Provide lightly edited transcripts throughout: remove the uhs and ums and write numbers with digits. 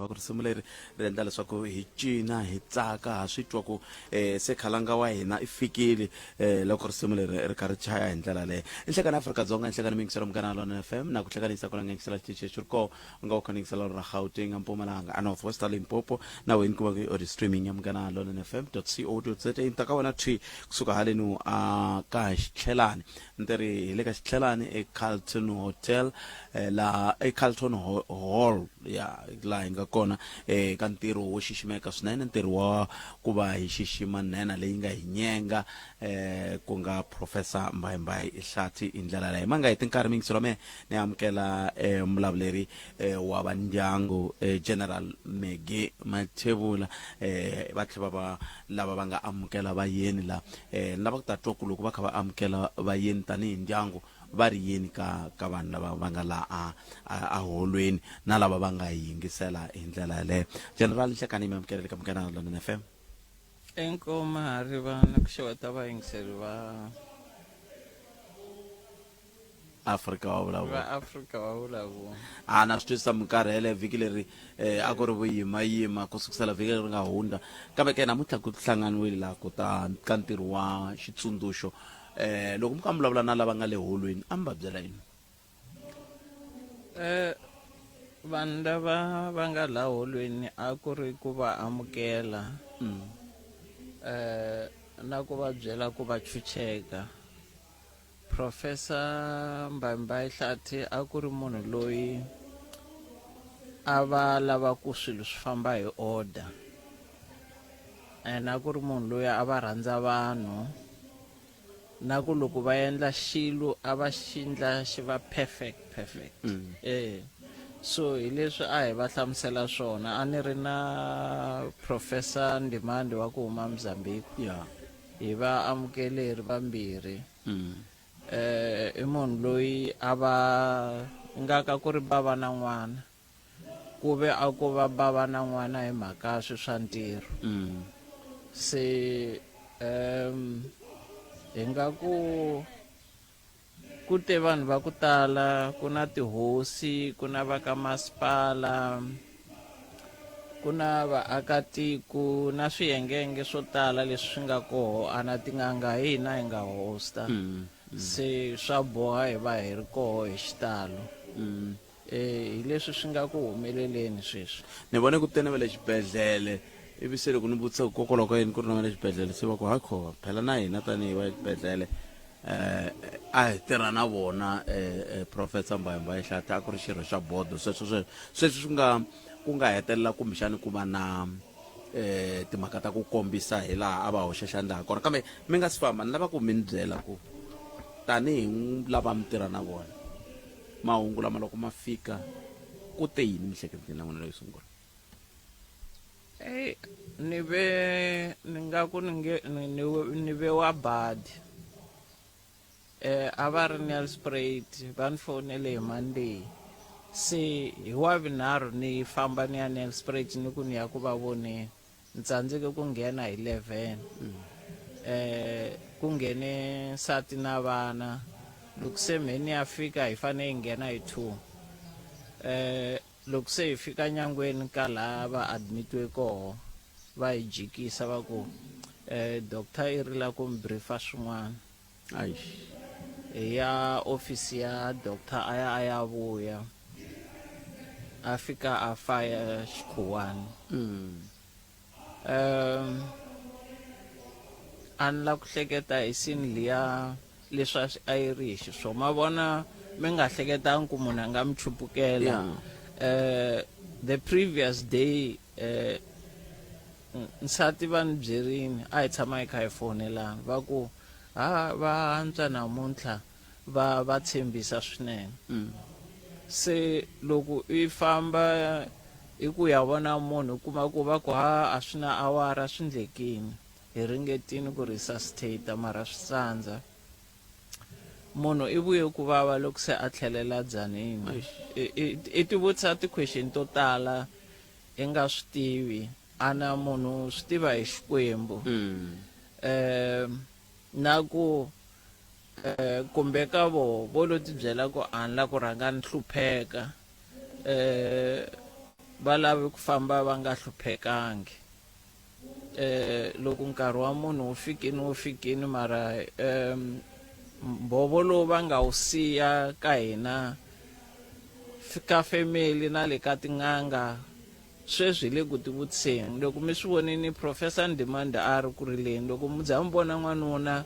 va ku risimu leri ri endla leswaku hi cina hi tsaka ha swi twa ku se khalanga wa hina i fikile loko risimu leri ri karhi chaya hi ndlela leyo enhlekani Afrika-Dzonga enhlekani mingiselo Munghana Lona FM na ku hlanganisa ku langa ngisela xitichi xi ri koho u nga wu khangisela ra Gauteng Mpumalanga a North West Limpopo na wena ku va ku audio streaming ya Munghana Lona FM.co.za ta ka wena twi kusuka haleni a ka Xithlelani ntiri hi le ka Xithlelani Carlton Hotel la Carlton Hall ya la hinga kona ka ntirho wo xiximeka swinene ntirho wa ku va hi xixima nhenha leyi nga hi nyenga ku nga Professor Mbayimbayi Hlathi hi ndlela leyi ma nga heti nkarhi mingiselo me ni amukela mulavuleri wa va ndyangu General Maggie Mathebula va tlhela va lava va nga amukela vayeni la lava ku ta twa ku loko va kha va amukela vayeni tanihi ndyangu va ri yini ka vanhu lava va nga la a holweni na lava va nga yingisela hi ndlela yaleyo General nhlekani mi amukela ka Munghana Lona FM Enkoma hari vana ku xeweta vayingiseri va Afrika wa vulavula Afrika va vulavula na swi twisisa minkarhi vhiki leri a ku ri vuyimayima ku sukusela vhiki leri nga hundza kambe ke namuntlha ku hlanganiwile laha ku ta ka ntirho wa xitsundzuxo loko mi kha mi vulavula na lava nga le holweni a mi va byela yini vanhu lava va nga la holweni a ku ri ku va amukela na ku va byela ku va chucheka Professor Mbayimbayi Hlathi a ku ri munhu loyi a va lava ku swilo swi famba hi order a ku ri munhu loyi a va rhandza vanhu na ku loko va endla xilo a va xindla xi va perfect so hi leswi a hi va hlamusela swona a ni ri na Professor Ndimande wa ku huma Mozambique hi va amukeleri vambirhi i munhu loyi a va nga ka ku ri bava na n'wana ku ve a ku va bava na n'wana hi mhaka swi swa ntirho se hi nga ku te vanhu va ku tala ku na tihosi ku na va ka masipala ku na vaakatiko na swiyengenge swo tala leswi swi nga koho a na tin'anga hina hi nga hosta se swa boha hi va hi ri koho hi xitalo hi leswi swi nga ku humeleleni sweswi ni vone ku tene va le xibedhlele ivi se loko ni vutisa kokwalaho ka yini ku ri na va le xibedhlele se va ku hakho phela na hina tanihi va xibedhlele a hi tirha na vona Professor Mbayimbayi Hlathi a ku ri xirho xa bodo sweswi swi nga ku nga hetelela kumbexani ku va na timhaka ta ku kombisa hi laha a va hoxa xandla ha kona kambe mi nga si famba ni lava ku mi ni byela ku tanihi lava mi tirha na vona mahungu lama loko ma fika ku te yini mihleketweni na n'wina leyo sungula ni nga ku ni ve wa badi a va ri Nelspruit va ni fonele hi Monday se hi wavunharhu ni famba ni ya Nelspruit ni ku ni ya ku va voneni ni tsandzeke ku nghena hi 11 ku nghene nsati na vana loko se me ni ya fika hi fanele hi nghena hi 2 loko se hi fika nyangweni ka laha va admitiwe koho va hi jikisa va ku doctor i rila ku mi briefa swin'wana hi ya ofisi ya doctor a ya vuya a fika a faya xikhuwani a ni la ku hleketa hi sini liya leswi a yi ri hi xiswona ma vona mi nga hleketangi ku munhu a nga mi chupukela the previous day nsati va ni byerini a hi tshama hi kha hi fonelana va ku va antswa namuntlha va tshembisa swinene se loko i famba i ku ya vona munhu u kuma ku va ku a swi na awara swi ndlekini hi ringetini ku resuscitate mara swi tsandza munhu i vuye ku vava loko se a tlhelela dzanini i ti vutisa ti-question to tala i nga swi tivi ana munhu swi tiva hi Xikwembu na ku kumbe ka vo lo ti byela ku a ni la ku rhanga ni hlupheka va lavi ku famba va nga hluphekangi. Loko nkarhi wa munhu wu fikini mara mbhovo lowu va nga wu siya ka hina ka family na le ka tin'anga sweswi hi le ku tivutiseni. Loko mi swi vonini Professor Ndimanda a ri ku rileni, loko mi za mi vona n'wanuna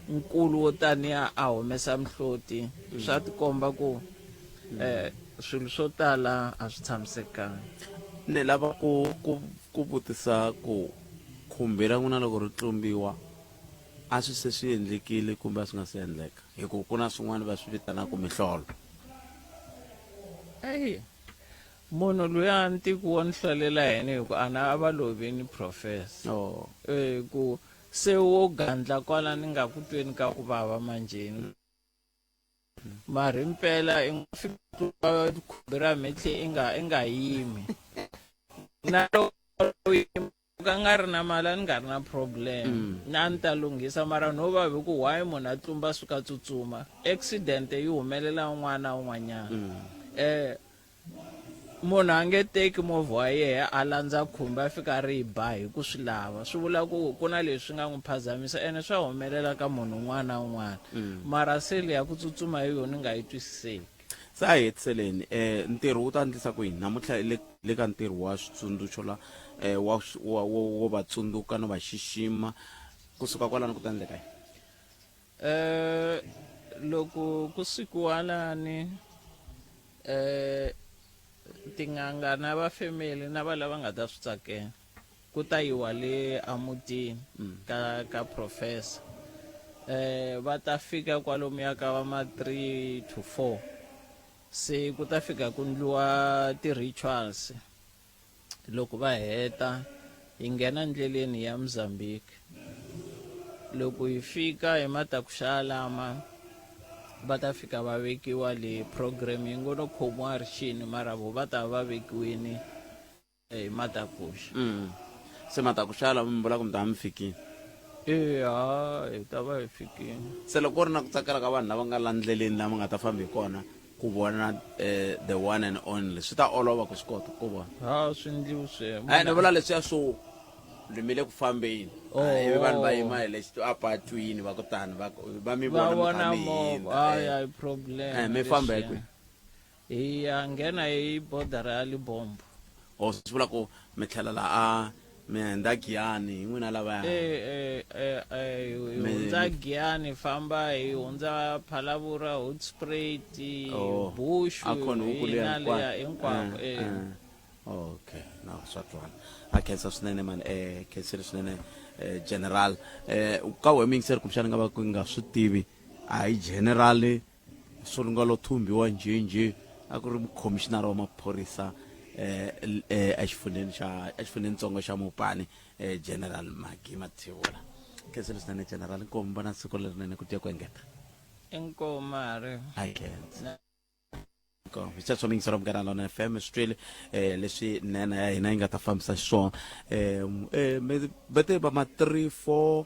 nkulu wo taniya a humesa mihloti swa tikomba ku swilo swo tala a swi tshamisekanga. ni lava ku vutisa ku khumbi ra n'wina loko ri tlumbiwa a swi se swi endlekile kumbe a swi nga se endleka hikuva ku na swin'wana va swi vitanaka mihlolo. Munhu loyi a ni tiki wo ni hlolela yena hi ku a na a va lovini Professor. Ku se wo gandla kwala ni nga ku tweni ka ku vava manjeni mara impela i nga fika khumbi ra mitlhe i nga yimi na loko ka nga ri na mali a ni nga ri na problem na ni ta lunghisa mara no va hi ku why munhu a tlumba suka tsutsuma accident yi humelela un'wana na un'wanyana. Munhu a nge teki movha wa yehe a landza khumbi a fika ri ba hi ku swi lava, swi vula ku ku na leswi nga n'wi phazamisa ene swa humelela ka munhu un'wana na un'wana mara se le ya ku tsutsuma hi yona nga yi twisiseki. Se a hi hetiseleni ntirho wu ta endlisa ku yini namuntlha le ka ntirho wa switsundzuxo la wo va tsundzuka no va xixima kusuka kwalano ku ta endleka loko ku sikiwa lani tin'anga na va family na va lava nga ta swi tsakela ku ta yiwa le amutini ka Professor. Va ta fika kwalomuya ka va ma 3 to 4 se ku ta fika ku ndliwa ti-rituals. Loko va heta hi nghena ndleleni ya Mozambique. Loko hi fika hi matakuxalama va ta fika va vekiwa le program yi ngo no khomiwa rixini mara vo va ta va vekiwini hi matakuxa. Se matakuxala mi vula ku mi ta mi fikini hi ta va hi fikini. se loko ku ri na ku tsakela ka vanhu lava nga la ndleleni lama nga ta fambi hi kona ku vona the one and only swi ta olova ku swi kota ku vona swi ndliwi ni vula leswiya swo limile ku fambeni ivi vanhu va yima hi le apatwini va kutani va mi vona hi problem mi famba hi kwihi hi ya nghena hi bodara ya Libombo. swi vula ku mi tlhela la a mi henda Giyani hi n'wina lavaya hi hundza Giyani famba hi hundza Phalavura, Hoedspruit, Bush hinkwako. Okay, no swa twala a khensa swinene mani khensile swinene general ka we ming se ri kumbexana nga va ku nga swi tivi a hi general Solunga lo thumbiwa njhenjhe a ku ri commissioner wa maphorisa exifundeni ntsongo xa Mopani general Maggie Mathebula. Khensile swinene general nkomo vana siku lerinene ku tiya ku engeta inkomari I can't hi xa swa mingiselo Munghana Lonene FM Australia leswi nena ya hina yi nga ta fambisa xiswona bete va ma 3-4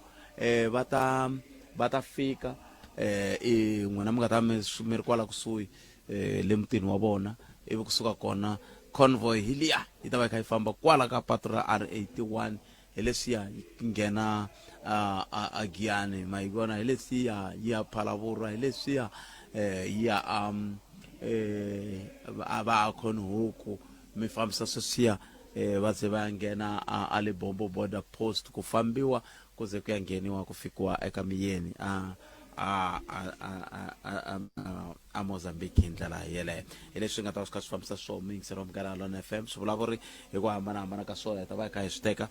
va ta fika n'wina mi nga ta mi ri kwala kusuhi le mutini wa vona ivi kusuka kona convoy hiliya yi ta va yi kha yi famba kwala ka patu ra R81 hi leswiya nghena a Giyani ma yi vona hi leswiya yi ya Phalavura hi leswiya yi ya va khona huku mi fambisa sweswiya va ze va nghena a Libombo border post ku fambiwa ku ze ku ya ngheniwa ku fikiwa eka Miyeni a Mozambique hi ndlela yeleyo hi leswi nga ta swi kha swi fambisa swo mingiselo Munghana Lonene FM swi vula ku ri hi ku hambanahambana ka swona hi ta va hi kha hi swi teka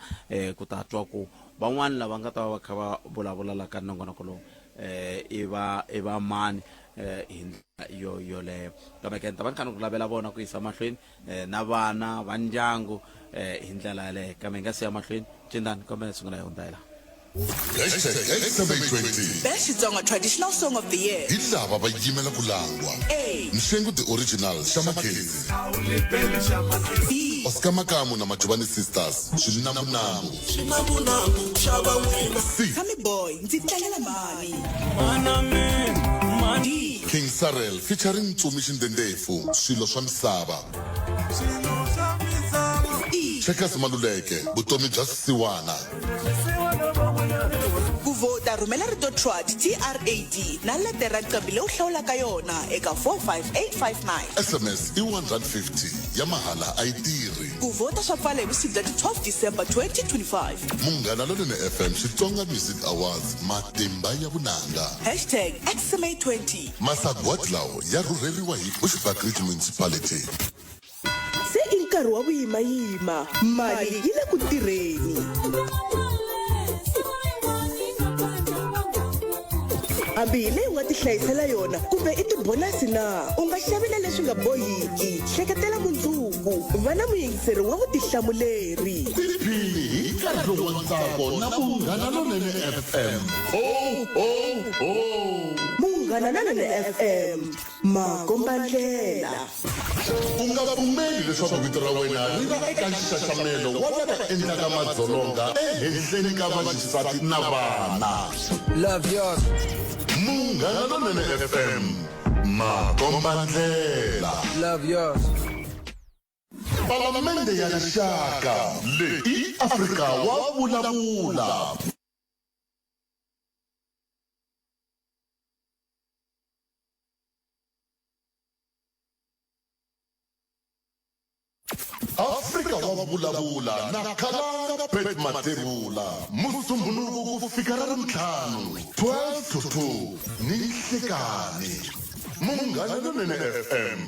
ku ta twa ku van'wani lava nga ta va va kha va vulavula la ka nongonoko lowu i va mani hi ndlela yoleyo kambe ke ni ta va ni kha ni ku lavela vona ku yisa mahlweni na vana va ndyangu hi ndlela yaleyo kambe hi nga siya mahlweni cindani kambe ni sungula hi hundza hi laha #820 Best Xitsonga Traditional Song of the Year. hi lava va yimela ku langwa Mshengu the Original xa Makhezi B. Oscar Makamu na Majubani Sisters Xinamunambu Sammy Boy, ndzi tlalela mani. D. King Sarel featuring Mtumi Xindendefu Swilo swa misava Checkers Maluleke vutomi bya Siwana. Ku vota rhumela rito TRAD TRAD na letera qambi leyi u hlawulaka yona eka 45859. SMS i 150 ya mahala a yi tirhi. Ku vota swa pfala hi vusibya ti 12 December 2025. Munghana Lonene FM Xitsonga Music Awards matimba ya vunanga. #XMA20. Masagwati lawa ya rhurheriwa hi Bushbuckridge Municipality. Se i nkarhi wa vuyimayima mali yi le ku tirheni. Hambi hi leyi u nga ti hlayisela yona kumbe i tibonasi na u nga xavile leswi nga bohiki hleketela mundzuku va na muyingiseri wa vutihlamuleri. Tiphini hi nkarhi lowu wa ntsako na Munghana Lonene FM. Munghana Lonene FM makomba ndlela. U nga pfumeli leswaku vito ra wena ri va eka nxaxamelo wa lava endlaka madzolonga ehenhleni ka vaxisati na vana. Love yours. Munghana Lonene FM makomba ndlela. Love yours. Palamende ya rixaka leyi i Afrika wa vulavula. Afrika wa vulavula na Khalanga Pet Matebula. Musumbunuku ku fika ra Ravutlhanu 12 to 2 ni nhlekani. Munghana Lonene FM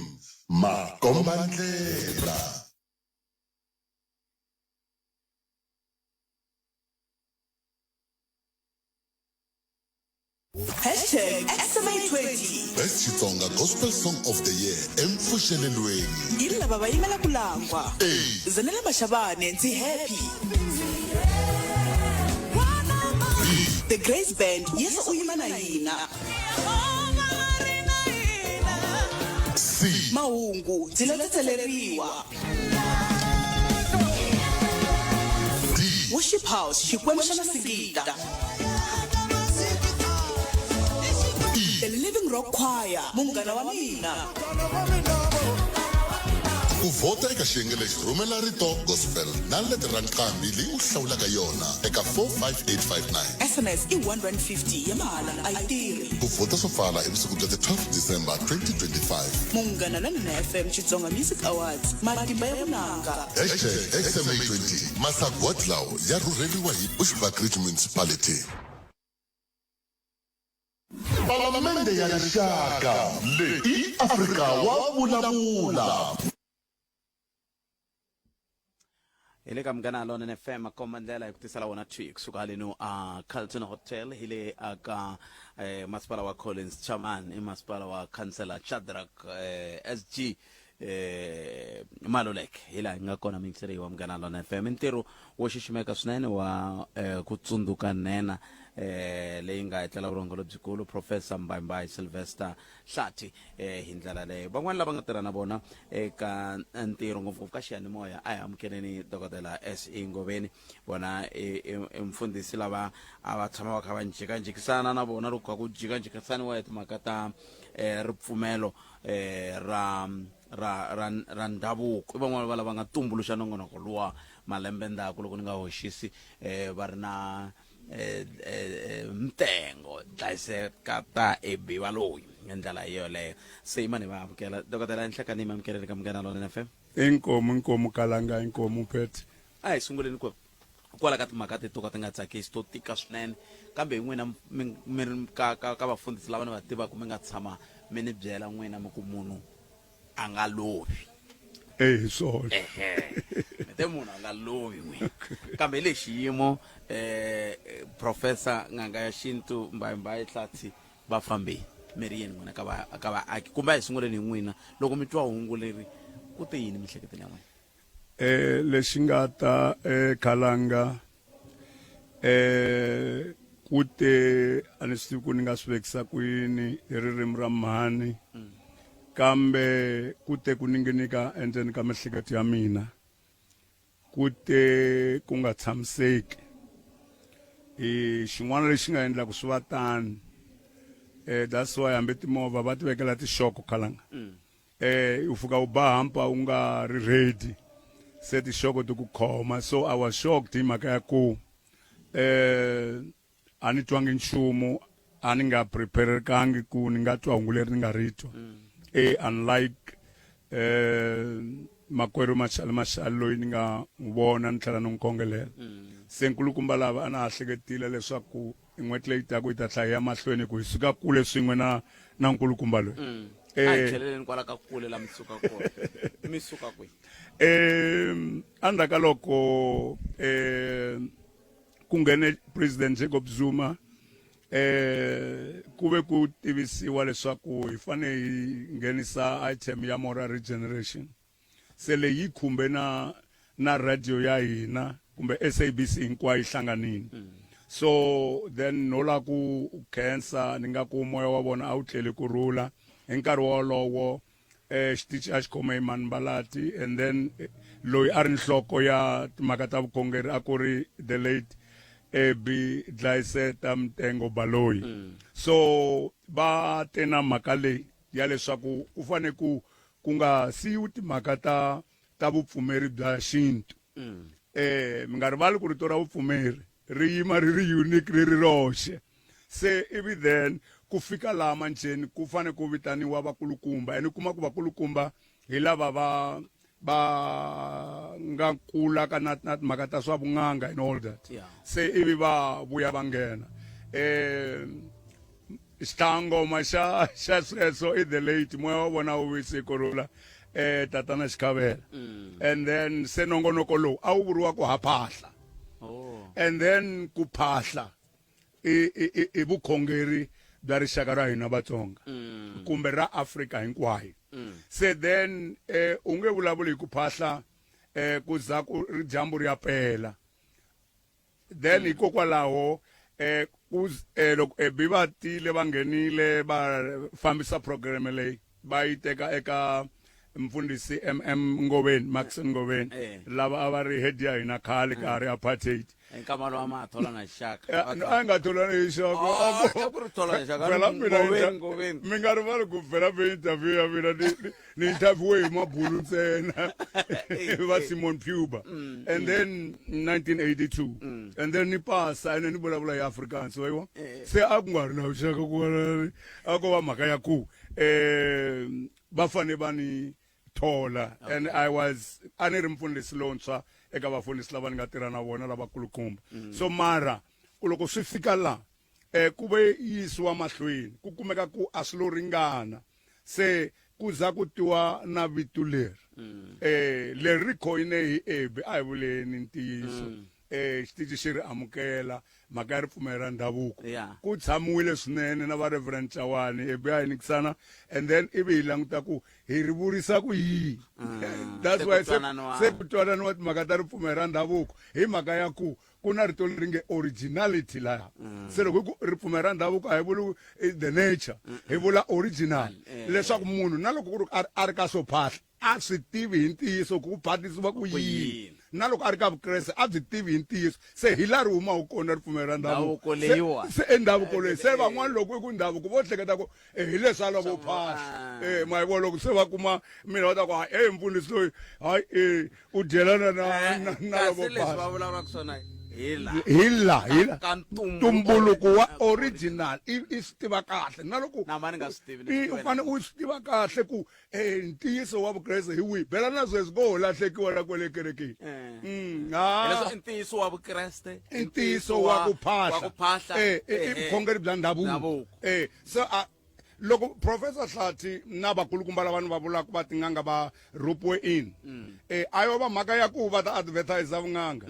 makomba ndlela. #XMA20. Best Xitsonga Gospel Song of the Year empfuxelelweni. Hi lava va yimela ku langwa. Hey. Zanele Mashabane ndzi happy. The Grace Band Yesu u yima na hina. C. Mahungu ndzi landzeleriwa. D. Worship House Xikwembu xa Masikita. The Living Rock Choir Munghana wa mina. Ku vota eka xiyenge lexi rhumela rito gospel na letera nqambi leyi u hlawulaka yona eka 45859. SMS i 150 ya mahala a yi tirhi. Ku vota swo pfala hi vusiku bya 12 December 2025. Munghana Lonene FM Xitsonga Music Awards matimba ya vunanga. #XMA20 Masagwati lawa ya rhurheriwa hi Bushbuckridge Municipality. Palamende ya rixaka leyi i Afrika wa vulavula. Ile ka Munghana Lonene FM makomba ndlela hi ku tisela wona tweet kusuka haleno a Carlton Hotel hile aka masipala wa Collins Chairman i masipala wa Councillor Shadrack SG Maluleke hila nga kona mixeri wa Munghana Lonene FM ntirho wo xiximeka swinene wa ku tsundzuka nena leyi nga etlela vurongo lebyikulu Professor Mbambai Sylvester Hlati hi ndlela leyo van'wana lava nga tirha na vona eka ntirho ngopfungopfu ka xiyanimoya a hi amukeleni dokodela S.E. Ngoveni bona mfundhisi lava a va tshama va kha va njhikanjhikisana na vona loko ka ku jikanjhikisaniwa hi timhaka ta ripfumelo ra ndhavuko i van'wana va lava nga tumbuluxa nongonoko luwa malembe ndzhaku loko ni nga hoxisi va ri na mtengo dlayiseka ta ebiwa loyi ngendlela yoleyo se imani va amukela dokodela nhlekani mi amukeleni ka Munghana Lonene FM. Inkomu Kalanga inkomu Pet. A hi sunguleni kwala ka timhaka ti toka ti nga tsakisi to tika swinene kambe n'wina mi ri ka vafundhisi lava ni va tivaka mi nga tshama mi ni byela n'wina mi ku munhu a nga lovi Swona. mete munhu a nga lovi n'wina kambe le xiyimo Professor Nganga ya Xintu Mbambai Hlati va fambe mi ri yini n'wina ka vaaki kumbe a hi sunguleni hi n'wina loko mi twa hungu leri ku te yini mihleketeni ya n'wina? Lexi nga ta Kalanga kute a ni swi tivi ku ni nga swi vekisa ku yini hi ririmi ra mhani kambe kute ku ninginika endzeni ka mihleketo ya mina kute ku nga tshamiseki xin'wana lexi nga endla ku swi va tani that's why hambi timovha va ti vekela tixoko Kalanga u fika u ba hampa u nga ri ready se tixoko ti ku khoma. So I was shocked hi mhaka ya ku a ni twangi nchumu a ni nga preparekangi ku ni nga twa hungu leri ni nga ri twa unlike makwerhu Mashali loyi ni nga n'wi vona ni tlhela ni n'wi kongelela se nkulukumba lava a na ha hleketile leswaku n'hweti leyi taka yi ta hlaya mahlweni ku hi suka kule swin'we na nkulukumba loyi tlheleleni kwala ka kule la mi suka kona mi suka kwihi endzhaku ka loko ku nghene president Jacob Zuma ku ve ku tivisiwa leswaku hi fane hi nghenisa item ya moral regeneration se leyi khumbe na radio ya hina kumbe SABC hinkwayo hlanganini so then no la ku khensa ni nga ku moya wa vona a wu tlheli ku rhula hi nkarhi wolowo xitichi a xi khome Mani Balati and then loyi a ri nhloko ya timhaka ta vukhongeri a ku ri the late Ebi Dlaiseta Mtengo Baloyi so ba tena mhaka leyi ya leswaku ku fane ku nga siyiwi timhaka ta vupfumeri bya xintu mi nga rivali ku rito ra vupfumeri ri yima ri ri unique ri ri roxe se ivi then ku fika laha mancheni ku fane ku vitaniwa vakulukumba and kuma ku vakulukumba hi lava va nga kula ka na timhaka ta swa vun'anga and all that se ivi va vuya va nghena xitangoma xa sweswo i the late moya wa vona wu vise kurhula tatana Xikhavela and then se nongonoko lowu a wu vuriwa ku haphahla and then ku phahla i vukhongeri bya rixaka ra hina Vatsonga kumbe ra Afrika hinkwayo se then u nge vulavuli hi ku phahla ku za ku dyambu ri ya pela then hikokwalaho loko Ebi va tile va nghenile va fambisa program leyi va yi teka eka mfundhisi Ngoveni Max Ngoveni lava a va ri head ya hina khale ka ri apartheid nkamalo wa mathola na xaka a nga tholana hi xaka ku ri thola na xaka phela Ngoveni mi nga rivali ku phela be interview ya mina ni interviewe hi mabulu ntsena va Simon Puber and then 1982 and then ni pasa and ni vulavula hi Afrikaans wayiwa se a ku nga ri na vuxaka ku a ko va mhaka ya ku va fane va ni thola and a ni ri mfundhisi lontshwa eka vafundhisi lava ni nga tirha na vona lavakulukumba so mara ku loko swi fika la ku ve yisiwa mahlweni ku kumeka ku a swi lo ringana se ku za ku tiwa na vito leri leri ri khoyine hi Ebi a hi vuleni ntiyiso xitichi xi ri amukela mhaka ya ripfumelo ra ndhavuko ku tshamiwile swinene na va Reverend Chawani Ebi a hi nikisana and then ivi hi languta ku hi ri vurisa ku yini that's why se ku twananiwa timhaka ta ripfumelo ra ndhavuko hi mhaka ya ku na rito leri nge originality laha se loko ku ripfumelo ra ndhavuko a hi vuli the nature hi vula original leswaku munhu na loko ku ri a ri ka swo phahla a swi tivi hi ntiyiso ku phatlisiwa ku yini na loko a ri ka vukreste a byi tivi hi ntiyiso se hi la ri humaku kona ripfumelo ra ndhavuko se ndhavuko leyi se van'wana loko i ku ndhavuko vo hleketa ku hi leswi a lavo phahla ma hi vo loko se va kuma mina va ta ku hayi mfundhisi loyi hayi u dyelana na lavo phahla hila ntumbuluko wa original i swi tiva kahle na loko u fane u swi tiva kahle ku ntiyiso wa vukreste hi wihi phela na sweswi ko ho lahlekiwa la kwale kerekeni ntiyiso wa vukreste i ntiyiso wa ku phahla i vukhongeri bya ndhavuko so loko Professor Hlathi na vakulukumba lava ni va vulaka va tin'anga va ropiwe in a yo va mhaka ya ku va ta advertise vun'anga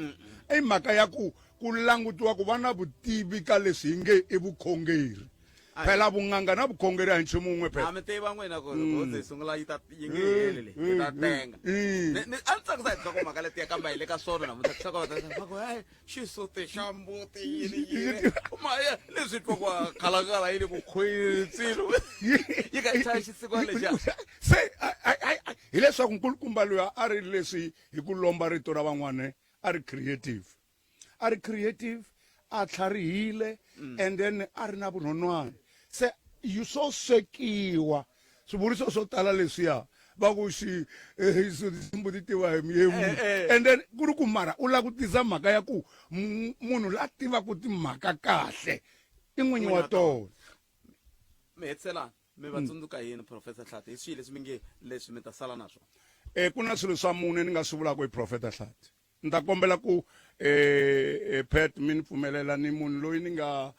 i mhaka ya ku langutiwa ku va na vutivi ka leswi hi nge i vukhongeri phela vun'anga na vukhongeri a hi nchumu wun'we phela mi tiva n'wina ku ri sungula yi nge helele yi ta tenga a ni tsakisa hi tlhoko mhaka letiya kambe hi le ka swona namuntlha ku hayi xisuti xa mbuti yini maya leswi twa ku khalakala yi le ku khwitsilo yi ka chaya xisikwa lexiya se hi leswaku nkulukumba loyi a ri leswi hi ku lomba rito ra van'wana a ri creative a tlharihile and then a ri na vunhon'wana se yi swo swekiwa swivuriso swo tala leswiya bakushi so somebody tiva hi and then ku ri ku mara u la ku tisa mhaka ya ku munhu la tiva ku timhaka kahle i n'winyi wa tona mi hetselani mi va tsundzuka yini Professor Hlati hi swilo leswi mi nge leswi mi ta sala na swona ku na swilo swa mune ni nga swi vulaka hi Professor Hlati ni ta kombela ku Pat mi ni pfumelela ni munhu loyi ni nga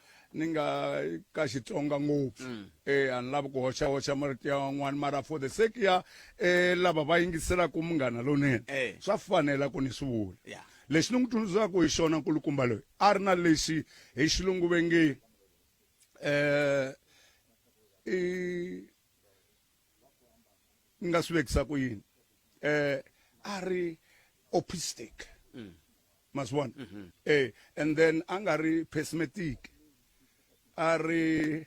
ka Xitsonga ngopfu a ni lavi ku hoxa marito ya wan'wana mara for the sake ya lava va yingiselaka Munghana Lonene swa fanela ku ni swi vula lexi ni n'wi tsundzuxaka hi xona nkulukumba loyi a ri na lexi hi xilungu va nge nga swi vekisa ku yini a ri optimistic must one and then a nga ri pessimistic a ri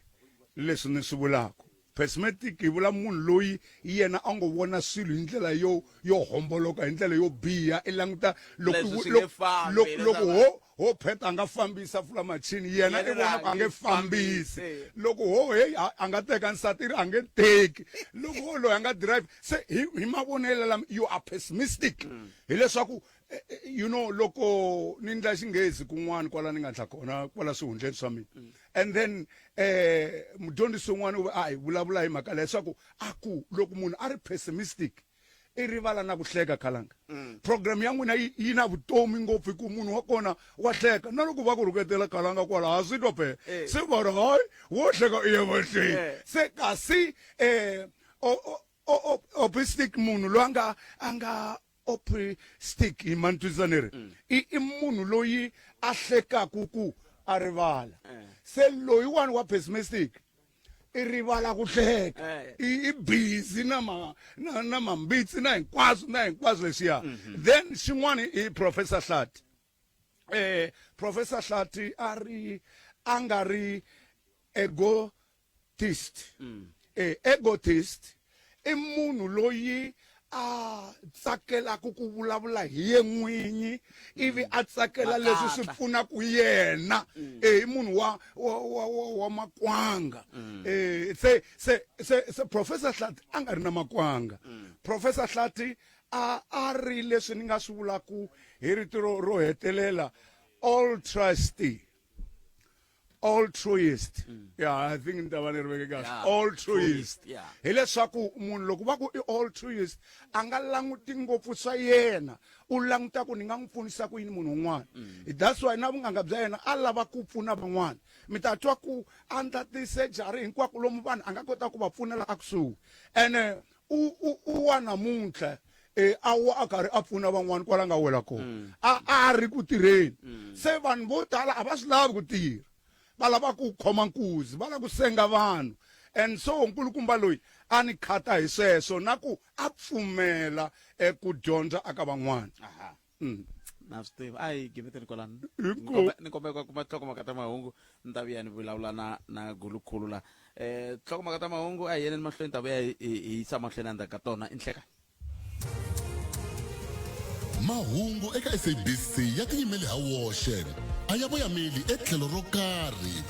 leswi ni swi vulaka pessimistic hi vula munhu loyi yena a ngo vona swilo hi ndlela yo homboloka hi ndlela yo biha i languta loko ho Pat a nga fambisa fula machini yena i vona ku a nge fambisi loko ho a nga teka nsati a nge teki loko loyi a nga drive se hi mavonelo lama you are pessimistic hileswaku you know loko ni ndla xinghezi kun'wana kwala ni nga ndla kona kwala swihundleni swa mina and then mudyondzisi wun'wana u a hi vulavula hi mhaka leswaku a ku loko munhu a ri pessimistic i rivala na ku hleka khalanga program ya n'wina yi na vutomi ngopfu hi ku munhu wa kona wa hleka na loko va ku rhuketela khalanga kwala ha swi twa phe se va ri hayi wo hleka i ya mahlweni se kasi optimistic munhu loyi a nga optimistic hi mantwisani i munhu loyi a hlekaku ku a rivala se loyi wani wa pessimistic i rivala ku hleka i busy na mambitsi na hinkwaswo leswiya then xin'wana i Professor Hlati Professor Hlati a nga ri egotist egotist i munhu loyi a tsakelaku ku vulavula hi ye n'winyi ivi a tsakela leswi swi pfunaku yena i munhu wa makwanga se Professor Hlati a nga ri na makwanga Professor Hlati a ri leswi ni nga swi vulaku hi rito ro hetelela altruist I think ni ta va ni ri veke kahle altruist hileswaku munhu loko va ku i altruist a nga languti ngopfu swa yena u languta ku ni nga n'wi pfunisa ku yini munhu un'wana that's why na vunganga bya yena a lava ku pfuna van'wana mi ta twa ku a ndla ti-surgery hinkwako lomu vanhu a nga kota ku va pfunela a kusuhi ene u wa namuntlha a karhi a pfuna van'wana kwala nga wela kona a ri ku tirheni se vanhu vo tala a va swi lavi ku tirha va lava ku khoma nkuzi va lava ku senga vanhu and so nkulukumba loyi a ni khata hi sweswo na ku a pfumela ku dyondza aka van'wana na swi tiva a hi giveteni kwalani ni kombeka kuma nhlokomhaka ta mahungu ni ta vuya ni vulavula na gulukhulu la nhlokomhaka ta mahungu a hi yeneni mahlweni ta vuya hi yisa mahlweni endzhaku ka tona i nhleka mahungu eka SABC ya tiyimeli ha woxe a ya voyameli etlhelo ro karhi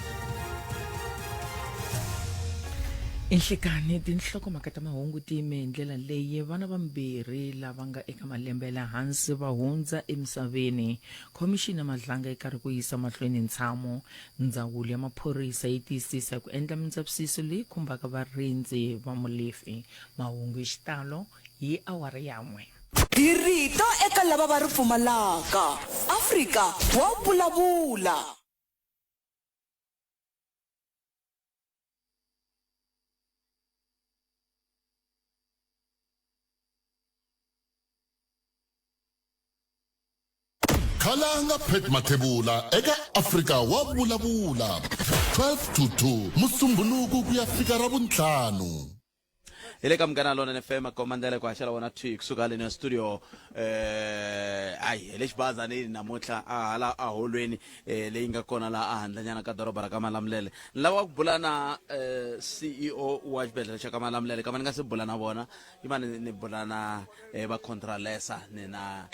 Enhlekani tinhlokomhaka ta mahungu ti yime hi ndlela leyi vana vambirhi lava nga eka malembe la hansi va hundza emisaveni khomixini Madlanga yi karhi ku yisa mahlweni ntshamo ndzawulo ya maphorisa yi tiyisisa ku endla mindzavisiso leyi khumbaka varindzi va mulefi mahungu hi xitalo hi awara yan'we hi rito eka lava va ri pfumalaka Afrika wa vulavula khalanga Pat Mathebula eka Afrika wa vulavula 12 to 2 musumbhunuku ku ya fika ra vuntlhanu hi le ka Munghana Lonene FM komandele ku haxela wona twi kusuka le na studio hi le xibazaneni namuntlha hala a holweni leyi nga kona la a handlanyana ka doroba ra ka Malamulele ni lava ku bula na CEO wa xibedhlele xa ka Malamulele kama ni nga se bula na vona yimani ni bula na va contralesa ni na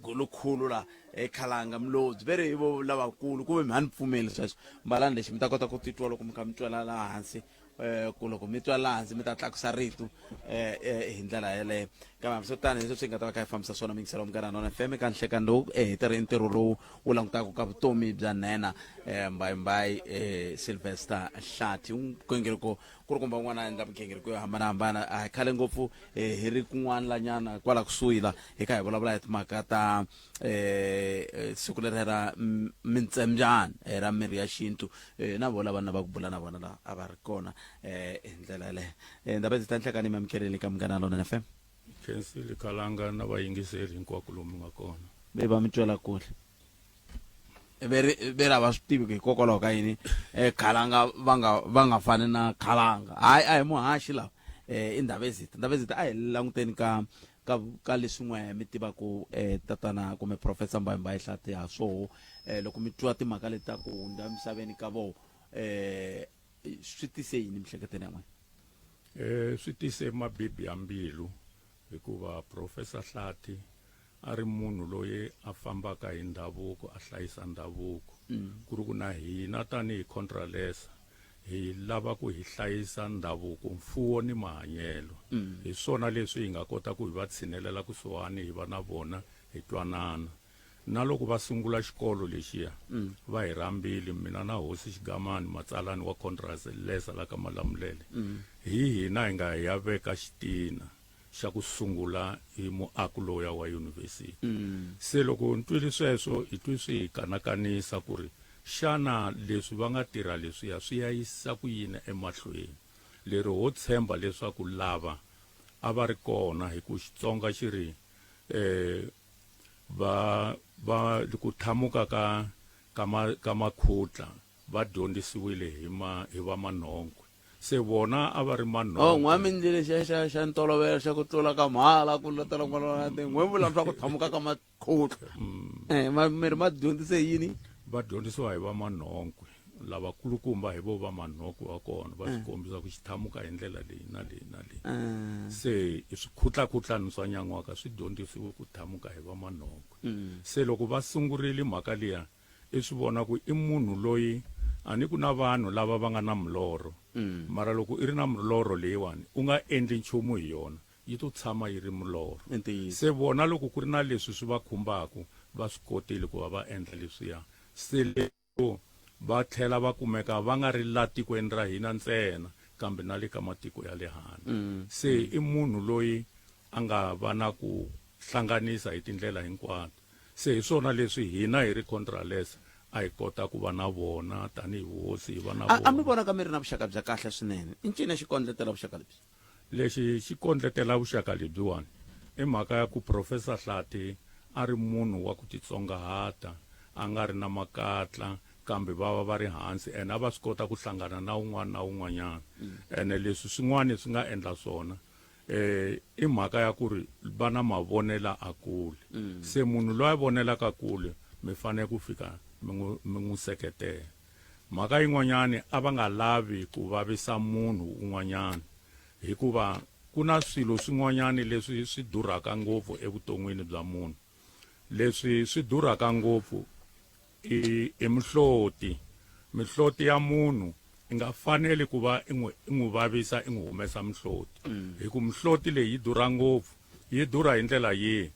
gulukhulu la ekhalanga mlodzi vere hivo lavakulu kumbe mi hani pfumeli sweswo mbalani lexi mi ta kota ku titwa loko mi kha mi twela laha hansi ku loko mi twa lahansi mi ta tlakusa rito hi ndlela yeleyo kambe swo tani leswi swi nga ta va kha hi fambisa swona mingiselo Munghana Lonene FM ka nhlekani lowu hi tirhi ntirho lowu wu langutaka ka vutomi bya nhenha mbayimbayi Sylvester Hlathi nghingiriko ku ri kumbe un'wana a endla migingiriko yo hambanahambana a hi khale ngopfu hi ri kun'wana lanyana kwala kusuhi la hi kha hi vulavula hi timhaka ta siku leri ra mintsembyana ra mirhi ya xintu na vola vanhu va ku bula na vona la a va ri kona hi ndlela yeleyo ndaba ndzi ta nhlekani mi amukeleni ka Munghana Lonene FM khensile Khalanga na vayingiseri hinkwako lomu nga kona be va mi twela kule ve ra va swi tivi hikokwalaho ka yini Khalanga va nga fani na Khalanga hayi a hi muhaxi lawa i ndaba ezita a hi languteni ka leswin'we mi tivaku tatana kumbe Professor Mbayimbayi Hlathi ha swoho loko mi twa timhaka leti ta ku hundza emisaveni ka vo swi tise yini mihleketweni ya n'wina swi tise mabibi ya mbilu hikuva Professor Hlathi a ri munhu loyi a fambaka hi ndhavuko a hlayisa ndhavuko ku ri ku na hina tanihi Contralesa hi lava ku hi hlayisa ndhavuko mfuwo ni mahanyelo hi swona leswi hi nga kota ku hi va tshinelela kusuhani hi va na vona hi twanana na loko va sungula xikolo lexiya va hi rhambile mina na hosi Xigamani matsalani wa Contralesa la ka Malamulele hi hina hi nga ya veka xitina xa ku sungula hi muako loya wa yunivhesiti se loko ntwili sweswo hi twi swi hi kanakanisa ku ri xana leswi va nga tirha leswiya swi ya yisa ku yini emahlweni leri ho tshemba leswaku lava a va ri kona hi ku Xitsonga xi ri va ku thamuka ka makhutla va dyondzisiwile hi va manhonkwe se vona a va ri manhonkwe n'wamindlile xa ntolovelo xa ku tlula ka mhala ku letela n'wana n'we vula swa ku thamuka ka makhutla miri ma dyondzise yini va dyondzisiwa hi va manhonkwe lavakulukumba hi vo va manhonkwe wa kona va swi kombisa ku xithamuka hi ndlela leyi na leyi na leyi se swikhutlakutlani swa nyan'waka swi dyondzisiwe ku thamuka hi va manhonkwe se loko va sungurile mhaka liya i swi vona ku i munhu loyi a ni ku na vanhu lava va nga na milorho mara loko i ri na milorho leyiwani u nga endli nchumu hi yona yi to tshama yi ri milorho se vona loko ku ri na leswi swi va khumbaku va swi kotile ku va va endla leswiya se leko va tlhela va kumeka va nga ri la tikweni ra hina ntsena kambe na le ka matiko ya le handle se i munhu loyi a nga va na ku hlanganisa hi tindlela hinkwato se hi swona leswi hina hi ri Contralesa a hi kota ku va na vona tanihi hosi hi va na vona a mi vona ka mi ri na vuxaka bya kahle swinene i ncini xi kondletela vuxaka lebyi lexi xi kondletela vuxaka lebyiwani i mhaka ya ku Professor Hlathi a ri munhu wa ku titsongahata a nga ri na makatla kambe va va ri hansi ene a va swi kota ku hlangana na un'wana na un'wanyana ene leswi swin'wana swi nga endla swona i mhaka ya ku ri va na mavonela a kule se munhu loyi a vonelaka kule mi fanele ku fika mi n'wi seketela mhaka yin'wanyani a va nga lavi ku vavisa munhu un'wanyana hikuva ku na swilo swin'wanyani leswi swi durhaka ngopfu evuton'wini bya munhu leswi swi durhaka ngopfu i mihloti ya munhu i nga fanele ku va i n'wi vavisa i n'wi humesa mihloti hi ku mihloti leyi yi durha ngopfu yi durha hi ndlela yihi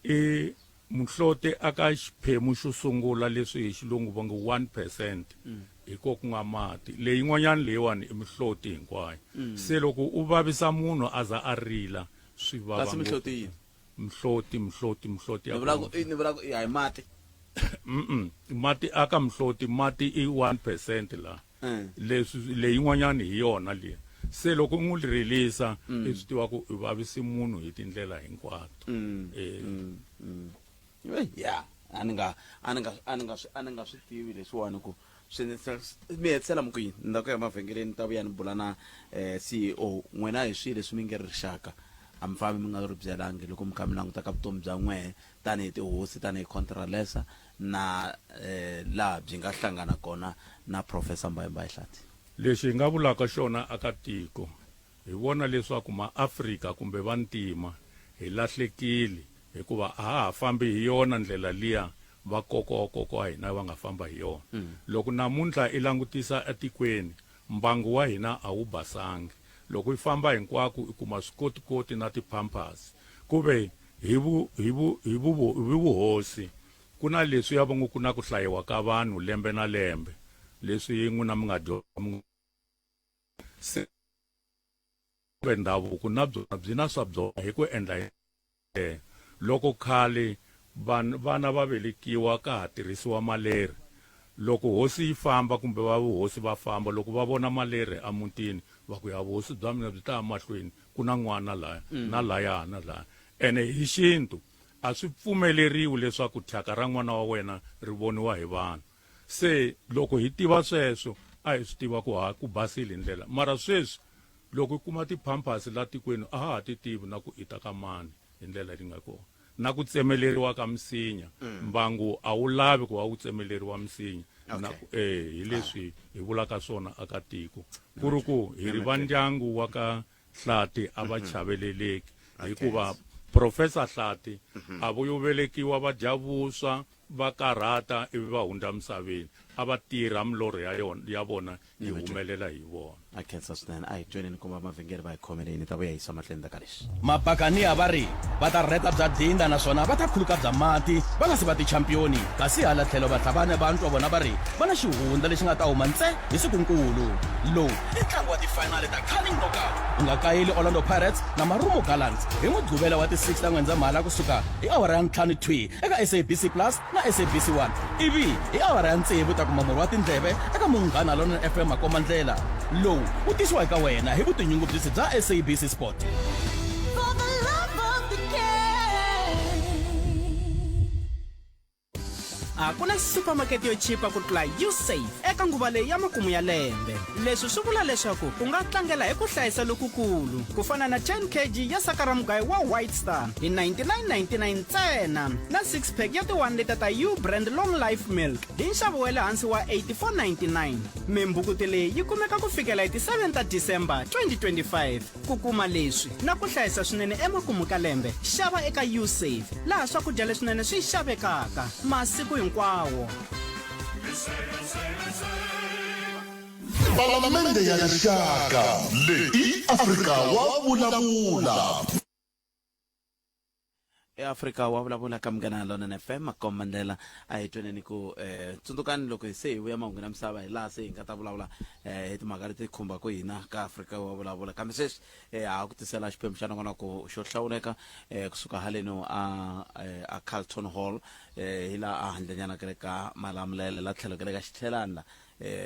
i mihloti aka xiphemu xo sungula leswi hi xilungu va ngo 1% hi ko ku nga mati leyi n'wanyana leyiwani i mihloti hinkwayo se loko u vavisa munhu a za a rila swi vava kasi mihloti yini mihloti ya ni vula ku hi mati mati aka mihloti mati i 1% la leswi leyi n'wanyana hi yona leyi se loko n'wi rilisa i swi tiva ku i vavisi munhu hi tindlela hinkwato ya a ni nga swi tivi leswiwani ku mi hetisela mi kwini ni ta ku ya mavhengeleni ni ta vuya ni bula na CEO n'wina hi swilo leswi mi nge ri rixaka a mi fambi mi nga ri byelangi loko mi kha mi languta ka vutomi bya n'wehe tanihi tihosi tanihi Contralesa na laha byi nga hlangana kona na Professor Mbayimbayi Hlathi lexi hi nga vulaka xona aka tiko hi vona leswaku maAfrika kumbe vantima hi lahlekile hikuva a ha fambi hi yona ndlela liya va kokoko wa hina va nga famba hi yona loko namuntlha i langutisa etikweni mbangu wa hina a wu basangi loko i famba hinkwako i kuma swikotikoti na ti-pampers kuve hi vuhosi ku na leswi ya vongo ku na ku hlayiwa ka vanhu lembe na lembe leswi n'wina mi nga ndhavuko na byona byi na swa byona hi ku endla loko khale vana va velekiwa ka ha tirhisiwa maleri loko hosi yi famba kumbe va vuhosi va famba loko va vona maleri emutini va ku ya vuhosi bya mina byi ta mahlweni ku na n'wana laya na laya na laya ene hi xintu a swi pfumeleriwi leswaku thyaka ra n'wana wa wena ri voniwa hi vanhu se loko hi tiva sweswo a hi swi tiva ku basile ndlela mara sweswi loko i kuma ti-pampers la tikweni a ha ti tivi na ku ita ka mani hi ndlela leyi nga kona na ku tsemeleriwa ka misinya mbangu a wu lavi ku va wu tsemeleriwa misinya hi leswi hi vulaka swona aka tiko ku ri ku hi ri va ndyangu wa ka Hlati a va chaveleleki hikuva Professor Hlati a vo yo velekiwa va dya vuswa va karhata ivi va hundza misaveni a va tirha milorho ya vona yi humelela hi vona a khensa swinene a hi tweneni kumba mavhengeri va hi khomeleni ta vuya yisa mahlweni ta ka leswi mapakaniya va ri va ta rheta bya dinda naswona va ta khuluka bya mati va nga si va ti-championi kasi hala tlhelo vatlhavane va ntwa vona va ri va na xihundla lexi nga ta huma ntse hi sikunkulu lowu i ntlangu wa tifinali ta cunning knockout u nga kayeli Orlando Pirates na Marumo Gallants hi mugqivela wa ti-6 ta N'wendzamhala kusuka hi awara ya 5:02 eka SABC Plus na SABC 1 ivi hi awara ya 6 ta kuma murhi wa tindleve eka Munghana Lonene FM Makomandlela lowu u tisiwa eka wena hi vutinyungubyisi bya SABC Sport. A ku na supermarket yo chipa ku tlula Usafe eka nguva leyi ya makumu ya lembe leswi swi vula leswaku u nga tlangela hi ku hlayisa lokukulu ku fana na 10 kg ya saka ra mugayo wa White Star hi 99.99 ntsena na 6 pack ya ti-1 liter ta U brand long life milk hi nxavo wa le hansi wa 84.99 mimbukuti leyi yi kumeka ku fikela hi ti 7 ta December 2025 ku kuma leswi na ku hlayisa swinene emakumu ka lembe xava eka Usafe laha swakudya leswinene swi xavekaka masiku hinkwawo. Palamende ya rixaka leyi Afrika wa vulavula. eAfrika wa vulavula ka Munghana Lonene FM Makomandlela a hi tweneni ku tsundzukani loko hi se hi vuya mahungu na misava hi laha se hi nga ta vulavula hi timhaka leti khumba ku hina ka Afrika wa vulavula kambe sweswi ha ku tisela xiphemu xa nongona ku xo hlawuleka kusuka haleno a Carlton Hall hi laha a handlenyana ka le ka Malamulele la tlhelo ka le ka xithelani la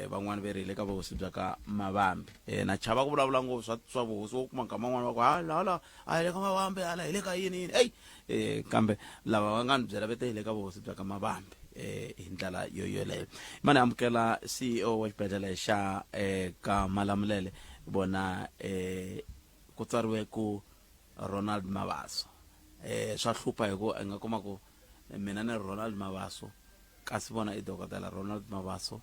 van'wana ve rile ka vuhosi bya ka Mavambi na chava ku vulavula ngopfu swa vuhosi wo kuma nkama n'wana va ku hala a hi le ka Mavambi hala hi le ka yini hey kambe lava va nga ni byela vete hi le ka vuhosi bya ka Mavambi hi ndlela yoyoleyo mani amukela CEO wa xibedhlele xa ka Malamulele bona ku tsariwe ku Ronald Mabaso swa hlupha hi ku nga kuma ku mina ni Ronald Mabaso kasi vona i dokodela Ronald Mabaso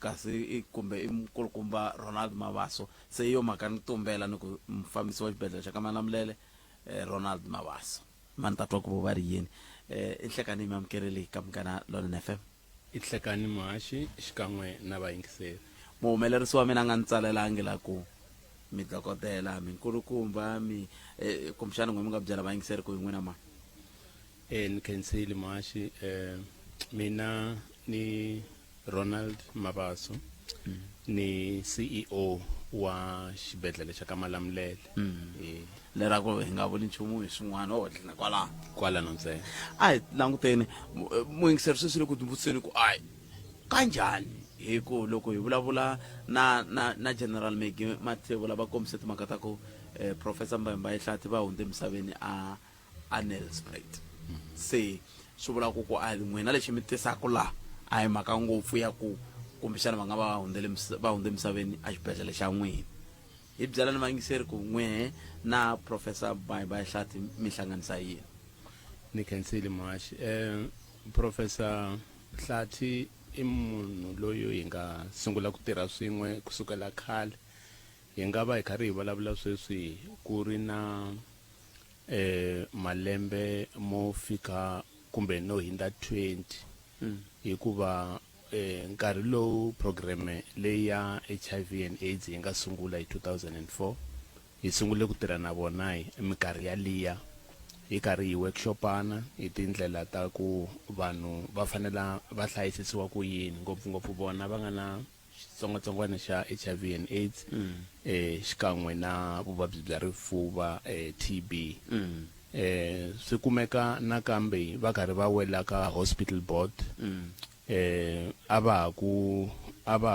kasi kumbe i mukulukumba Ronald Mabaso se yo maka ni tumbela ni ku mfambisi wa xibedhlele xa ka Malamulele Ronald Mabaso mani tatwa ku va ri yini inhlekani mi amukeleli ka Munghana Lonene FM ihlekani mahashi xikan'we na vayingiseri muhumelerisi wa mina nga ni tsalelangi la ku mi dokodela mi nkulukumba mi kumbexana n'we mi nga byela vayingiseri ku hi n'wina ma ni khensile mahashi mina ni Ronald Mabaso ni CEO wa xibedhlele xa ka Malamulele lera ku hi nga vuli nchumu hi swin'wana o tlhela kwala ntsena a hi languteni muingiseri sweswi le ku timbuseni ku ai kanjhani hi ku loko hi vulavula na General Megi Mathebula va kombise timhaka ta ku Professor Mbemba Hlati va hundze emisaveni a Nelspruit se swi vula ku a n'wina lexi mi tisaka laha a hi mhaka ngopfu ya ku kumbexana va nga va hundze emisaveni a xibedhlele xa n'wina hi byela ni vayingiseri ku n'we na Professor Mbemba Hlati mi hlanganisa yini ni khensile mahashi Professor Hlati i munhu loyi hi nga sungula ku tirha swin'we kusukela khale hi nga va hi karhi hi vulavula sweswi ku ri na malembe mo fika kumbe no hinda 20 hikuva nkarhi lowu programe leyi ya HIV and AIDS yi nga sungula hi 2004 hi sungule ku tirha na vona hi minkarhi ya liya hi karhi hi workshopana hi tindlela ta ku vanhu va fanela va hlayisisiwa ku yini ngopfungopfu vona va nga na xitsongwatsongwana xa HIV and AIDS xikan'we na vuvabyi bya rifuva TB swi kumeka nakambe va karhi va wela ka hospital board a va ha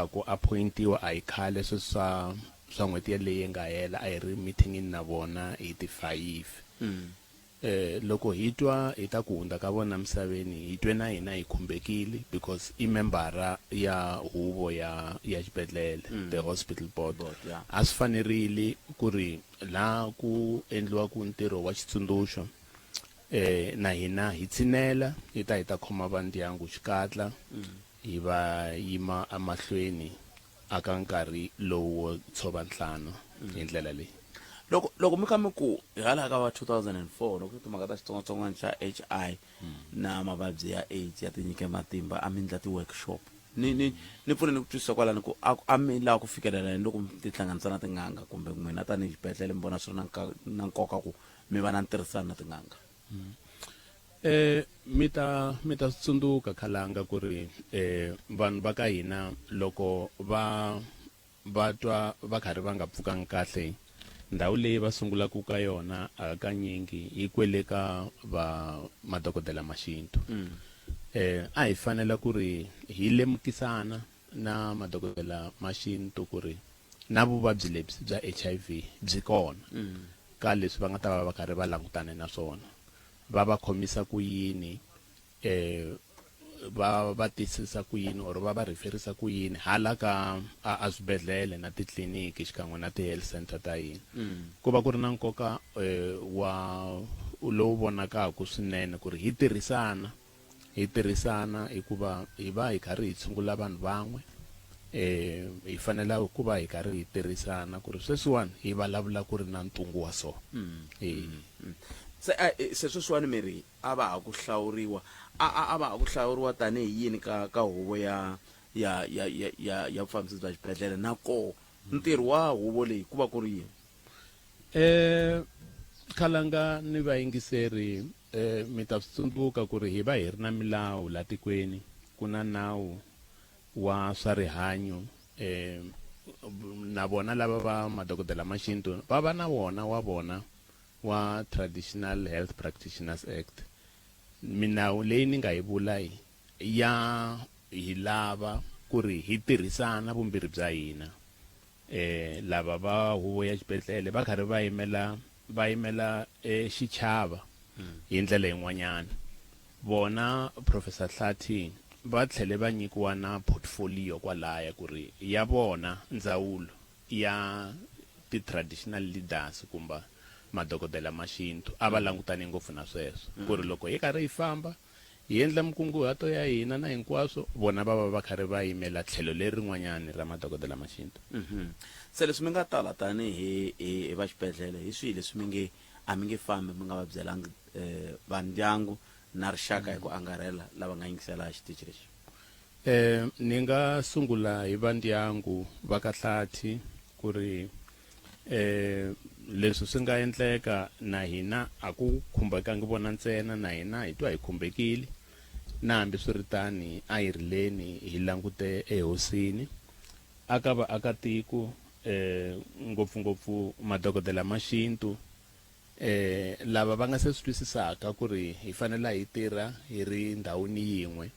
ku appointiwa a hi khale swa n'hweti yaleyi nga hela a hi ri meetingini na vona hi ti 5 loko hi twa hi ta ku hundza ka vona misaveni hi twe na hina hi khumbekile because i membara ya huvo ya xibedhlele the hospital board a swi fanerile ku ri la ku endliwaku ntirho wa xitsundzuxo na hina hi tshinela hi ta khoma va ndyangu xikatla hi va yima amahlweni aka nkarhi lowu tshova nhlano hi ndlela leyi loko mi kha mi ku hala ka va 2004 loko timhaka ta xitsongwatsongwana xa HI na mavabyi ya AIDS ya tinyike matimba a mi endla ti-workshop ni pfune ni ku twisisa kwalani ku a mi lava ku fikelela ni loko ti hlanganisa na tin'anga kumbe n'wina tanihi xibedhlele mi vona swi ri na nkoka ku mi va na ntirhisano na tin'anga mi ta tsundzuka khalanga ku ri vanhu va ka hina loko va twa va karhi va nga pfukanga kahle ndhawu leyi va sungulaka ka yona hakanyingi yi kwele ka va madokodela ma xintu a hi fanela ku ri hi lemukisana na madokodela ma xintu ku ri na vuvabyi lebyi bya HIV byi kona ka leswi va nga ta va karhi va langutane na swona va va khomisa ku yini va tisisa ku yini or va referisa ku yini hala ka a swibedhlele na titliniki xikan'we na ti-health center ta yini ku va ku ri na nkoka wa lowu vonakaku swinene ku ri hi tirhisana hikuva hi va hi karhi hi tshungula vanhu van'we hi fanela ku va hi karhi hi tirhisana ku ri sweswiwani hi vulavula ku ri na ntungu wa so se sweswiwani miri a va ha ku hlawuriwa a va ha ku hlawuriwa tanihi yini ka huvo ya vufambisi bya xibedhlele nako ntirho wa huvo leyi ku va ku ri yini khalanga ni vayingiseri mi ta swi tsundzuka ku ri hi va hi ri na milawu la tikweni ku na nawu wa swa rihanyo na vona lava va madokodela ma xintu va va na wona wa Traditional Health Practitioners Act minawu leyi ni nga yi vula hi lava ku ri hi tirhisana vumbirhi bya hina lava va huvo ya xibedhlele va karhi va yimela xichava hi ndlela yin'wanyana vona Professor Hlathi va tlhele va nyikiwa na portfolio kwalaya ku ri ya vona ndzawulo ya ti-traditional leaders kumba madokodela ma xintu a va langutane ngopfu na sweswo ku ri loko hi karhi hi famba hi endla mikunguhato ya hina na hinkwaswo vona va karhi va yimela tlhelo lerin'wanyani ra madokodela ma xintu se leswi mi nga tala tanihi va xibedhlele hi swihi leswi a mi nge fambi mi nga va byelangi va ndyangu na rixaka hi ku angarhela lava nga yingisela xitichi lexi ni nga sungula hi va ndyangu va ka Hlathi ku ri leswi swi nga endleka na hina a ku khumbekangi vona ntsena na hina hi twa hi khumbekile na hambi swi ri tani a hi rileni hi langute ehosini aka vaakatiko ngopfungopfu madokodela ma xintu lava va nga se swi twisisaka ku ri hi fanela hi tirha hi ri ndhawini yin'we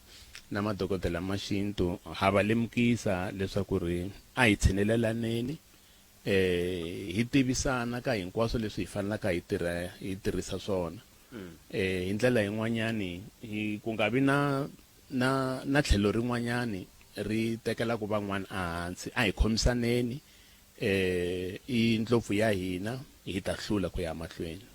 na madokodela ma xintu ha va lemukisa leswaku ri a hi tshinelelaneni hi tivisana ka hinkwaswo leswi hi fanelaka hi tirhisa swona hi ndlela yin'wanyani ku nga vi na tlhelo rin'wanyani ri tekela ku van'wana ehansi a hi khomisaneni i ndlopfu ya hina hi ta hlula ku ya mahlweni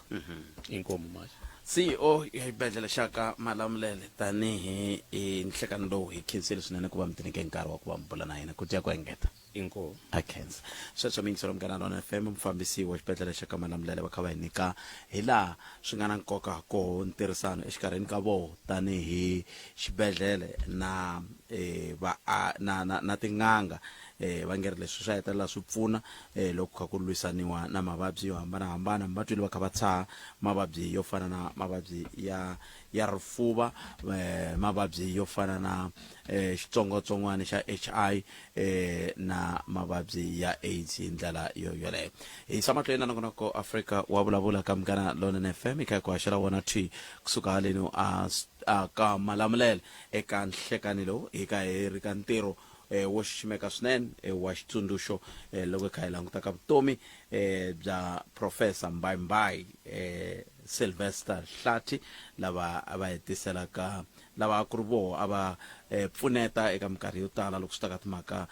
inkomu maxa CEO ya xibedhlele xa ka Malamulele tanihi nhlekani lowu hi khensile swinene ku va mi tinike nkarhi wa ku va mi bula na hina ku tiya ku engeta inko akhensa sweswo mingiselo Munghana Lonene FM mufambisi wa xibedhlele xa ka Malamulele va kha va hi nyika hi laha swi nga na nkoka ko ntirhisano exikarhini ka vo tanihi xibedhlele na na tin'anga va ngeri leswi swi hetelela swi pfuna loko kha ku lwisaniwa na mavabyi yo hambanahambana mavabyi va kha va tshaha mavabyi yo fana na mavabyi ya rifuva mavabyi yo fana na xitsongwatsongwana xa HI na mavabyi ya AIDS hi ndlela yoleyo hi samahlweni na kona ko Africa wa vulavula ka Munghana Lonene FM ika ku haxela wona thi kusuka haleni a ka Malamulele eka nhlekani lowu eka heri ka ntirho wo xiximeka swinene wa xitsundzuxo loko kha hi languta ka vutomi bya Professor Mbai Sylvester Hlathi lava va hetiselaka lava ku ri vo ava pfuneta eka minkarhi yo tala loko swi ta ka timhaka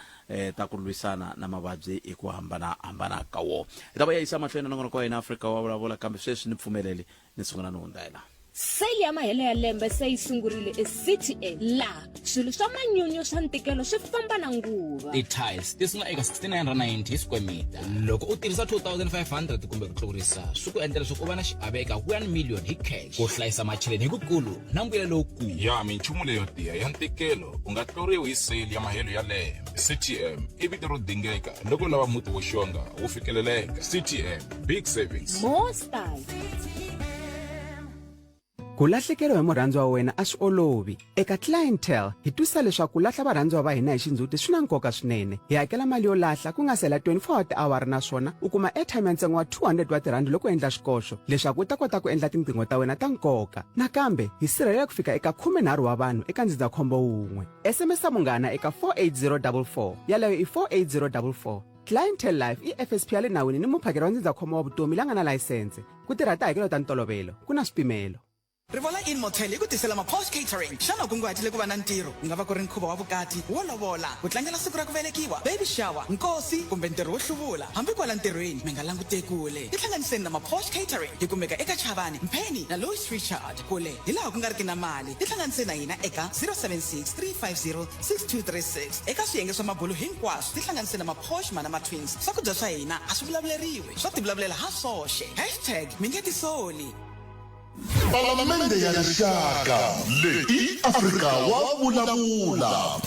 ta ku lwisana na mavabyi hi ku hambana ka wo hi ta va yisa mahlweni na ngona hina Africa wa vulavula kambe sweswi ni pfumeleli ni sungula no hundza hila Sale ya mahele ya lembe se yi sungurile eCTA la swilo swa manyunyu swa ntikelo swi famba na nguva. Ti-tiles ti sungula eka 6990 square meter. Loko u tirhisa 2500 kumbe ku tlurisa swi ku endla leswaku u va na xiave eka 1 million hi cash. Ku hlayisa macheleni hi kukulu na mbuyelo lowukulu. Ya minchumu leyo tiya ya ntikelo u nga tluriwi hi sale ya mahelo ya lembe. CTM i vito ro dingeka loko lava muti wo xonga wu fikeleleka. CTM big savings. More style. Ku lahlekeriwa hi murhandzwa wa wena a swi olovi eka clientele hi twisa leswaku ku lahla varhandzwa va hina hi xindzhuti swi na nkoka swinene hi hakela mali yo lahla ku nga sela 24 hour naswona u kuma airtime ya ntsengo wa 200 wa tirhandi loko endla xikoxo leswaku u ta kota ku endla tinqingho ta wena ta nkoka nakambe hi sirhelela ku fika eka 13 wa vanhu eka ndzindzakhombo wun'we SMS Munghana eka 48044 yaleyo i 48044 Clientele Life i FSP ya le nawini ni muphakeri wa ndzindzakhombo wa vutomi la nga na layisense ku tirha tihakelo ta ntolovelo ku na swipimelo. Rivola in motel hi ku tisela ma-post catering xana ku kunguhatile ku va na ntirho ku nga va ku ri nkhuvo wa vukati wo lovola ku tlangela siku ra ku velekiwa baby shower nkosi kumbe ntirho wo hluvula hambi kwala ntirhweni mi nga langute kule tihlanganiseni na ma-post catering hi kumeka eka Chavani Mpheni na Louis Richard kule hi laha ku nga riki na mali tihlanganiseni na hina eka 0763506236 eka swiyenge swa mabulu hinkwaswo tihlanganiseni na ma-posh mana ma-twins swakudya swa hina a swi vulavuleriwi swa tivulavulela ha soxe #mingetisoli Palamende ya rixaka leyi Afrika wa vulavula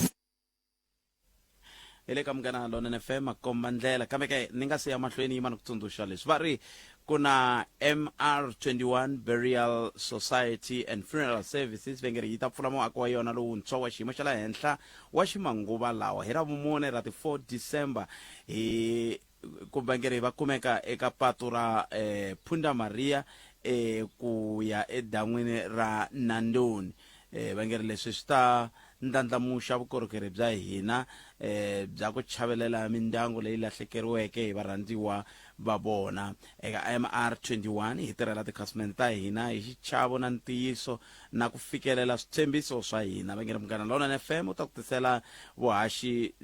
ele ka Munghana Lonene FM komba ndlela kambe ke ni nga se ya mahlweni yima ni ku tsundzuxa leswi va ri kuna MR21 Burial Society and Funeral Services vengeri yi ta pfuna muako wa yona lowuntshwa wa xiyimo xa la henhla wa ximanguva lawa hi Ravumune ra ti 4 December hi kumbengeri va kumeka eka patu ra Phunda Maria ku ya edan'wini ra Nandoni vangeri leswi swi ta ndlandlamuxa vukorhokeri bya hina bya ku chavelela mindyangu leyi lahlekeriweke hi varhandziwa va bona eka MR21 hi tirhela tikhasimende ta hina hi xichavo na ntiyiso na ku fikelela switshembiso swa hina vangeri Munghana Lonene FM u ta ku tisela vuhaxi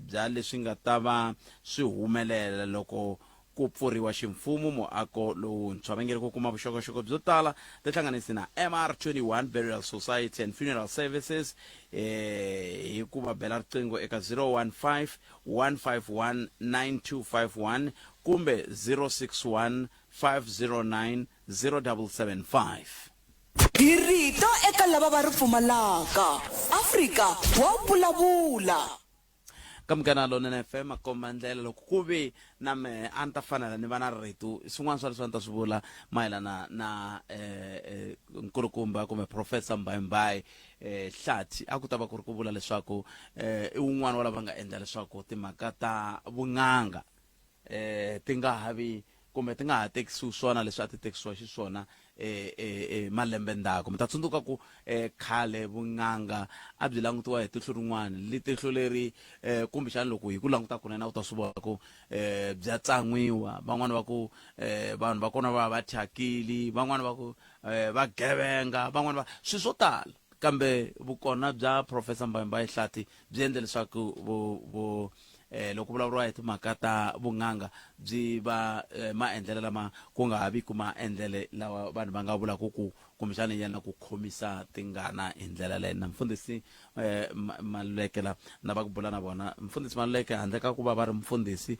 bya leswi nga ta va swi humelela loko ku pfuriwa ximfumo muako lowuntshwa vangeri ku kuma vuxokoxoko byo tala tihlanganisi na MR21 Burial Society and Funeral Services hi ku va bela riqingho eka 015 151 9251 kumbe 061 509 0775 Girito eka lava va ri pfumalaka Afrika wa vulavula ka Munghana Lonene FM akomba ndlela loko ku ve na me a ni ta fanela ni va na rito swin'wana swa leswi a ni ta swi vula mayelana na nkulukumba kumbe Professor Mbai Hlathi a ku ta va ku ri ku vula leswaku i wun'wana wa lava nga endla leswaku timhaka ta vun'anga ti nga havi kumbe ti nga ha tekisiwi swona leswi a ti tekisiwa xiswona malembe ndzhaku mi ta tsundzuka ku khale vun'anga a byi langutiwa hi tihlo rin'wana li tihlo leri kumbe xana loko hi ku languta kunene u ta swi vona ku bya tsan'wiwa van'wana va ku vanhu va kona va thyakili van'wana va ku va gevenga van'wana va swi swo tala kambe vukona bya Professor Mbai Hlathi byi endle leswaku loko vulavuriwa hi timhaka ta vun'anga byi va maendlele lama ku nga ha vi ku maendlele lawa vanhu va nga vulaka ku kumbexani yana ku khomisa tingana hi ndlela leyi na mfundhisi Maluleke la na va ku bula na vona mfundhisi Maluleke handle ka ku va ri mfundhisi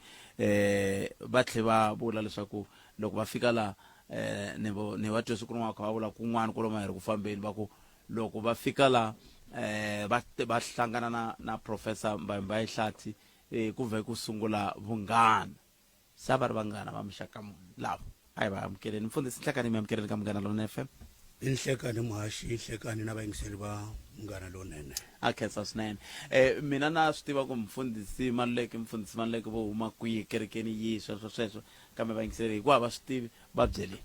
va tlhe va vula leswaku loko va fika la ni va twe siku rin'wana kha va vula kun'wana ku loma hi ri ku fambeni va ku loko va fika la va hlangana na Professor Mbambayi Hlathi ku ve ku sungula vunghana sa va ri vanghana va mixaka lavo ayi va amukeleni mfundhisi Nhlekani mi amukeleni ka Munghana Lonene FM. Inhlekani Mhashi, Inhlekani na vayingiseli va Munghana Lonene. A khensa swinene mina na swi tiva ku mfundhisi Maluleke vo huma kwihi kerekeni yihi sweswo kambe vayingiseli hikuva va swi tivi va byele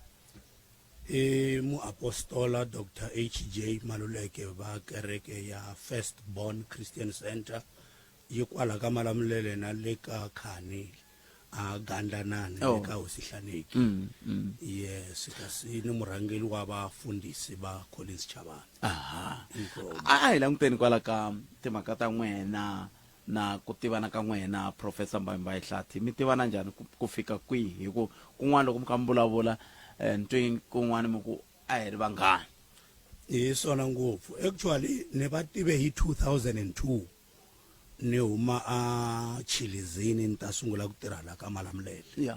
Muapostola Dr. H.J. Maluleke va kereke ya First Born Christian Center yi kwala ka Malamulele na le ka Khani a Gandanani le ka Hosihlaneki. Yes, kasi ni murhangeli wa vafundhisi va Collins Chabane. Hi languteni kwala ka timhaka ta n'wena na ku tivana ka n'wena Professor Mbambayi Hlathi mi tivana njhani ku fika kwihi hi ku kun'wana loko mi kha mi vulavula ntwini kun'wana mi ku a hi ri vanghana. Hi swona ngopfu actually ni va tive hi 2002 ni huma a Chilizini ni ta sungula ku tirha la ka Malamulele.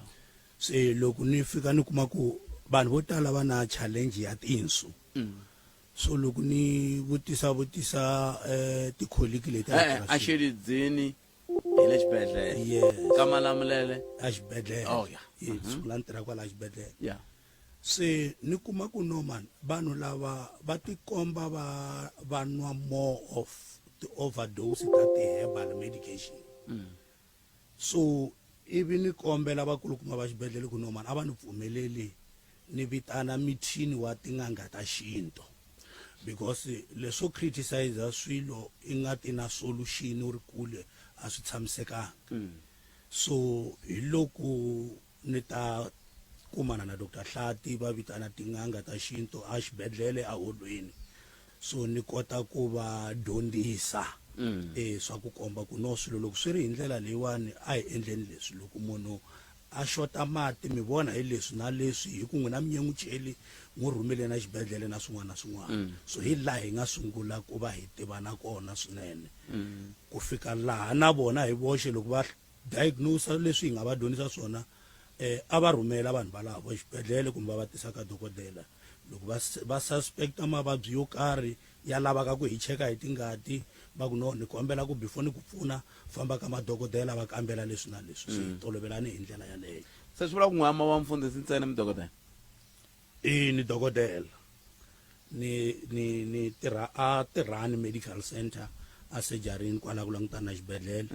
Se loko ni fika ni kuma ku vanhu vo tala va na challenge ya tinsu. So loko ni vutisa ti colleague leti a Chilizini hi le xibedhlele ka Malamulele a xibedhlele. Oh yeah. Sungula ni tirha kwala xibedhlele. Se ni kuma ku no man vanhu lava va tikomba va nwa more of the overdose ta ti herbal medication. So even ni kombela vakulukumba va xibedhlele ku no man a va ni pfumeleli ni vitana mithini wa tin'anga ta xinto because leswo criticize swilo ingati na solution uri kule a swi tshamisekanga. So hi loko ni ta kumana na Dr. Hlathi va vitana tin'anga ta xinto a xibedhlele a Holweni. So ni kota ku va dyondzisa swa ku komba ku no swilo loko swi ri hi ndlela leyiwani a hi endleni leswi loko munhu a xota mati mi vona hi leswi na leswi hi ku n'wina minyengucheli n'wi rhumele na xibedhlele na swin'wana na swin'wana. So hi laha hi nga sungula ku va hi tivana kona swinene ku fika laha na vona hi voxe loko va diagnose leswi hi nga va dyondzisa swona a va rhumela vanhu valavo exibedhlele kumbe va tisa ka dokodela loko va suspecta mavabyi yo karhi ya lavaka ku hi cheka hi tingati va ku no ni kombela ku before ni ku pfuna famba ka madokodela va kambela leswi na leswi swi tolovelani hi ndlela yaleyo. Se swi vula ku n'wama wa mfundhisi ntsena mi dokodela? Ni dokodela ni tirha a Tirhani Medical Center a Sejarini kwala ku langutana na xibedhlele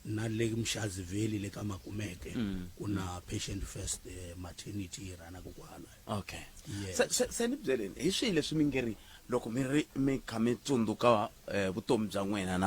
na le Mshaziveli le ka Makumeke ku na Patient First Maternity rana ku kwala. Okay. Se ni byeleni hi swihi leswi mi ngeri loko mi kha mi tsundzuka vutomi bya n'wina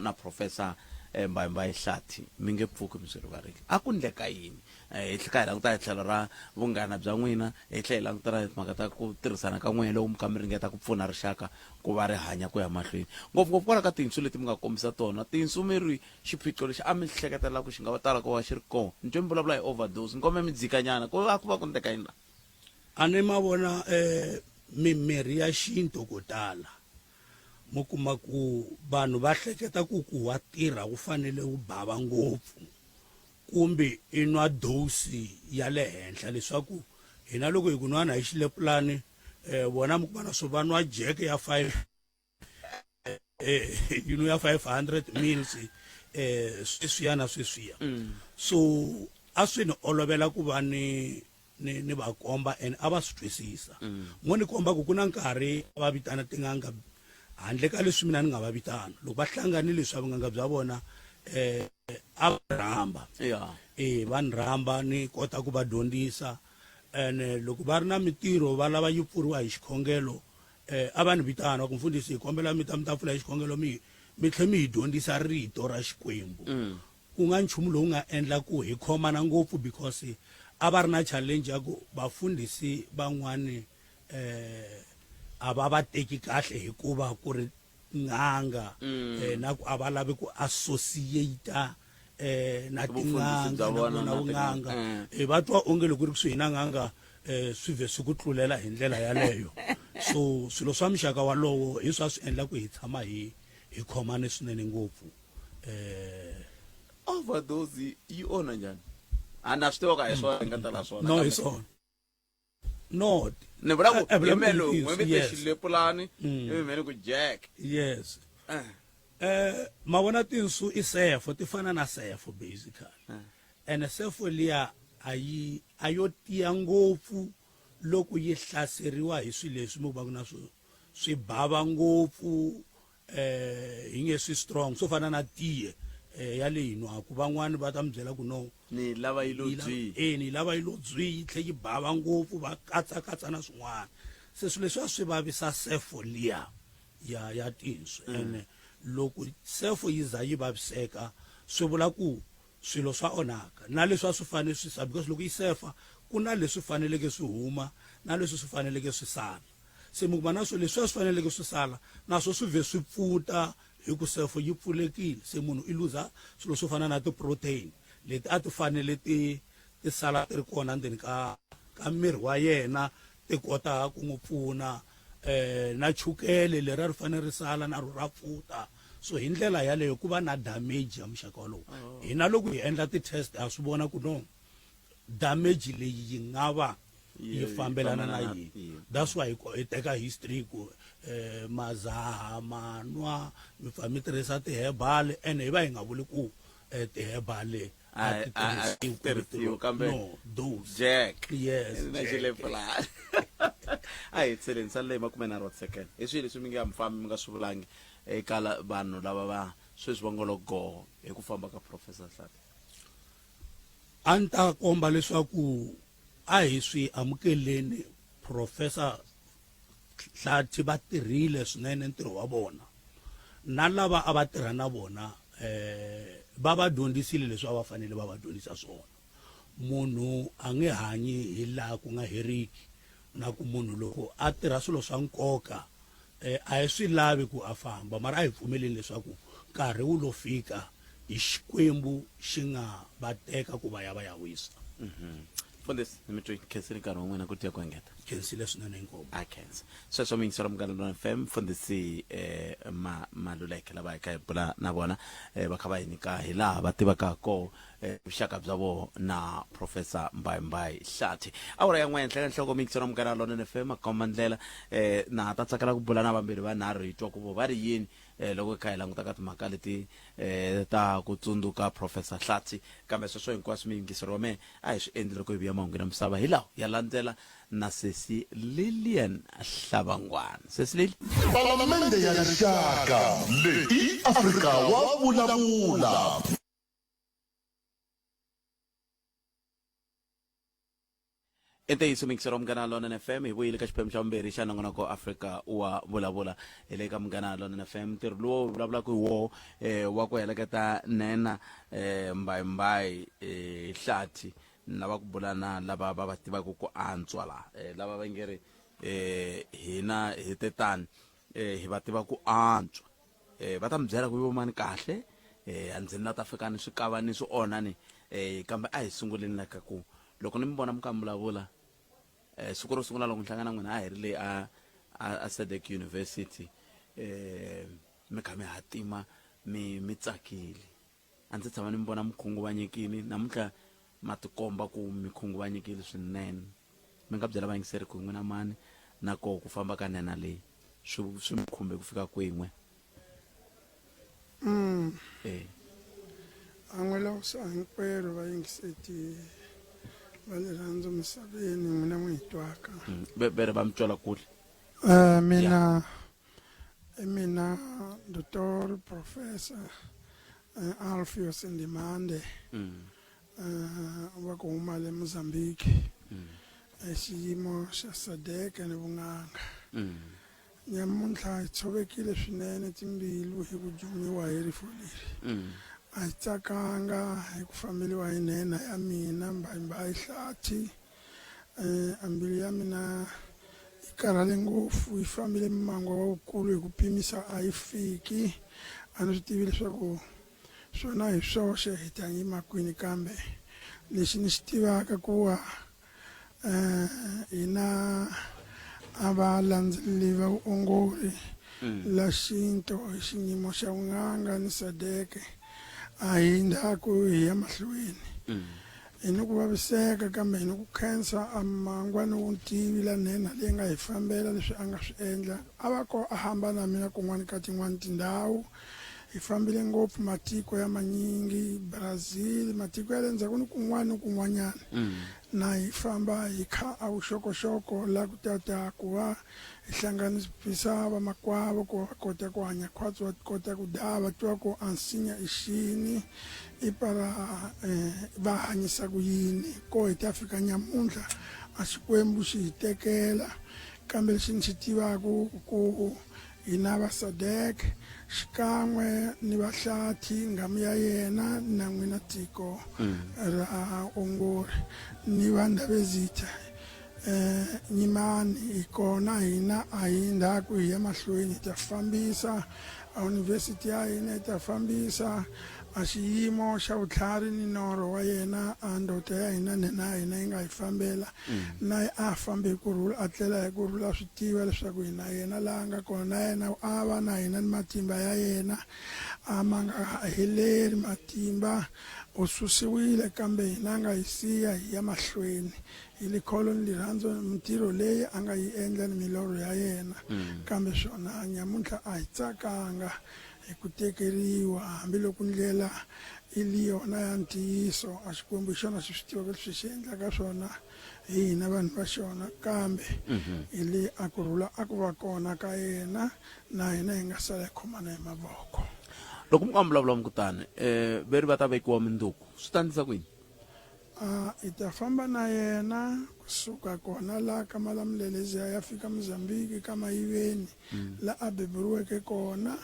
na Professor Mbambayi Hlathi mi nge pfuki mi swi rivarile a ku ndleka yini hi tlhela hi languta hi tlhelo ra vunghana bya n'wina hi tlhela hi languta hi timhaka ta ku tirhisana ka n'wina loko mi kha mi ringeta ku pfuna rixaka ku va ri hanya ku ya mahlweni ngopfungopfu kwala ka tinsu leti mi nga kombisa tona tinsu mi ri xiphiqo lexi a mi hleketela ku xi nga va tala ku va xi ri kona ni twe mi vulavula hi overdose ngome mi dzikanyana ku va ku ndleka yini la a ni ma vona mimirhi ya xinto ko tala mo kuma ku vanhu va hleketa ku wa tirha ku fanele u bava ngopfu kumbe inwa dose ya le henhla leswaku hina loko hi kunwana hi xilepulani vona mi kuma swo vanwa jeke ya 5 ya 500 mils sweswiyana sweswiya so a swi ni olovela ku va ni va komba and a va swi twisisa mo ni komba ku na nkarhi va vitana tin'anga handle ka leswi mina ni nga va vitana loko va hlanganile leswi vun'anga bya vona a va rhamba va ni rhamba ni kota ku va dyondzisa and loko va ri na mitirho va lava yi pfuriwa hi xikhongelo a va ni vitana ku mfundhisi hi kombela mi ta pfula hi xikhongelo mi tlhe mi hi dyondzisa rito ra Xikwembu ku nga nchumu lowu nga endla ku hi khomana ngopfu because a va ri na challenge ya ku vafundhisi van'wani a va va teki kahle hikuva ku ri n'anga na ku a va lavi ku associate na tin'anga na vun'anga va twa onge loko ri kusuhi na n'anga swi ve swi ku tlulela hi ndlela yaleyo so swilo swa mixaka walowo hi swa swi endla ku hi tshama hi khomane swinene ngopfu overdose yi onha njhani ana swi tiva ka hi swona hi nga tala swona no hi swona no ni vula ku yimelo n'we te xilepulani yimelo ku jack yes mavona tinsu i sefo ti fana na sefo basically and sefo liya ayo tiya ngopfu loko yi hlaseriwa hi swilo leswi mo va ku na swi bava ngopfu hi nge swi strong so fana na tiye ya le yinwaku van'wani va ta mi byela ku no ni lava yi lo byi ni lava yi lo byi yi tlhe yi bava ngopfu va katsa na swin'wana se swilo leswi swi vavisa sefo liya ya tinsu and loko sefo yi za yi vaviseka swi vula ku swilo swa onhaka na leswi swi fanele swi sa because loko yi sefa ku na leswi faneleke swi huma na leswi swi faneleke swi sala se mu kuma na swilo leswi swi faneleke swi sala naswo swi ve swi pfuta hi ku sefo yi pfulekile se munhu i luza swilo swo fana na ti-protein leti a ti fanele ti sala ti ri kona ndzeni ka miri wa yena ti kota ku n'wi pfuna na chukele leri ri fanele ri sala na ra pfuta so hi ndlela yaleyo ku va na damage ya muxaka walowo hina loko hi endla ti-test a swi vona ku no damage leyi yi nga va yi fambelana na yini that's why hi teka history ku mazaha manwa mi fa mi tirhisa ti-herbal and hi va hi nga vuli ku ti-herbal tirhisiwa kambe jack yes na xilepulani a hi tseleni sa leyi 30 second hi swilo leswi mi nga mfambi mi nga swi vulangi eka vanhu lava va sweswi va nga lo go hi ku famba ka Professor Hlathi a ni ta komba leswaku a hi swi amukeleni Professor Hlathi va tirhile swinene ntirho wa vona na lava a va tirha na vona va va dyondzisile leswi a va fanele va va dyondzisa swona munhu a nge hanyi hi laha ku nga heriki na ku munhu loko a tirha swilo swa nkoka a hi swi lavi ku a famba mara a hi pfumeleni leswaku nkarhi wu lo fika hi xikwembu xi nga va teka ku va ya wisa Mfundisi mi twi khensile nkarhi wa n'wina ku tiya ku engeta khensile swinene inkomo a khensa sweswo mi yingisela Munghana FM Mfundisi Maluleke lava hi ka hi bula na vona va kha va hi nyika hi laha va tivaka ko vuxaka bya vo na Professor Mbayimbayi Hlathi awura ya n'we henhla nhloko mi yingisela Munghana FM akoma ndlela na ta tsakela ku bula na vambirhi vanharhu hi twa ku vo va ri yini loko kha hi languta ka timhaka leti ta ku tsundzuka Professor Hlathi kambe sweswo hinkwaswo mi yingiseriwa me a hi swi endli loko hi vuya mahungu na misava hi lawa ya landzela na Sesi Lillian Hlabangwana Sesi Lili Palamende ya rixaka leyi Afrika wa vulavula Ente mixero Munghana FM hi vuyile ka xiphemu xa vumbirhi xa nongonoko Africa wa vulavula hi le ka Munghana FM ntirho lowu vulavulaka hi wo wa ku heleketa nena Mbayimbayi Hlathi na va ku bulana lava va va tivaka ku antswa la lava va ngeri hina hi tetani hi va tiva ku antswa va ta mi byela ku mani kahle andzeni la ta fika ni swikava ni swi onha ni kambe a hi sunguleni la ka ku loko ni mi vona mi kha mi vulavula siku ro sungula loko nhlangana n'wina a hi ri leyi a Sadek University mi kha mi hatima mi tsakile a ndzi tshama ni mi vona mi khunguvanyekile namuntlha matikomba ku mi khunguvanyekile swinene mi nga byela vayingiseri ku n'wina mani na ko ku famba ka nena leyi swi mi khumbe ku fika kwin'we angwela usahinkwerhu vayingiseti va le rhandzu misaveni n'wina n'wi hi twaka bere va mi twela kule mina mina Dr. Professor Alpheus Ndimande wa ku huma le Mozambique xiyimo xa Sadek ni vun'anga nyamuntlha hi tshovekile swinene timbilu hi ku jumiwa hi rifu leri a hi tsakanga hi ku fambeliwa hi nena ya mina Mbayimbayi Hlathi ambilu ya mina yi karhale ngopfu hi fambile mimango wa wukulu hi ku pimisa a yi fiki a ni swi tivi leswaku swona hi swoxe hi ta yima kwini kambe lexi ni xi tivaka ku wa hina abalandzeleli va vuongori la xinto hi xiyimo xa vun'anga ni sadeke a hi ndhaku hi ya mahlweni hi ni ku vaviseka kambe hi ni ku khensa a mangwani wo tivi lanhena leyi nga hi fambela leswi a nga swi endla a va ko a hamba na mina kun'wana ka tin'wana tindhawu hi fambile ngopfu matiko ya manyingi Brazil matiko ya le ndzhaku ni kun'wana ni kun'wanyana na hi famba hi kha a vuxokoxoko la ku tata ku va hi hlanganisa vamakwavo ku va kota ku hanya khwatsi va kota ku daha va twa ku ansinya i xini i para va hanyisa ku yini ko hi ta fika nyamuntlha a Xikwembu xi hi tekela kambe lexi ni xi tivaku ku hina va Sadek xikan'we ni vahlati ngamu ya yena na n'wina tiko ra ongori ni vanhu lavezita nyimani hi kona hina a hi ndhaku hi ya mahlweni hi ta fambisa a university ya hina hi ta fambisa a xiyimo xa vutlhari ni norho wa yena a ndota ya hina nena hina yi nga hi fambela na a fambe hi kurhula a tlela hi kurhula swi tiva leswaku hina yena laha nga kona yena a va na hina ni matimba ya yena a ma nga heleri matimba u susiwile kambe hina nga hi siya hi ya mahlweni hi likholo ni lirhandzu mintirho leyi a nga yi endla ni milorho ya yena kambe swona nyamuntlha a hi tsakanga hi ku tekeriwa hambiloko ndlela i li yona ya ntiyiso a Xikwembu xona xi swi tivaka leswi xi endlaka swona hi hina vanhu va xona kambe hi le a kurhula a ku va kona ka yena na hina hi nga sala hi khomana hi mavoko loko mi vulavula mukutani veri va ta vekiwa minduku swi ta endlisa ku yini hi ta famba na yena kusuka kona la ka Malamulelezia ya fika Mozambique ka Mayiveni la a beburiweke kona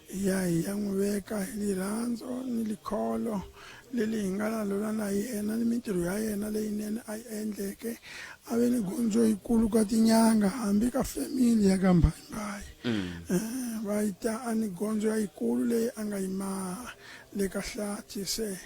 hi ya n'wi veka hi lirhandzu ni likholo leli hi nga na lona na yena ni mintirho ya yena leyinene a yi endleke a ve ni gondzo yikulu ka tinyanga hambi ka family ya ka Mbayimbayi va yi ta a ni gondzo ya yikulu leyi a nga yima le ka Hlati se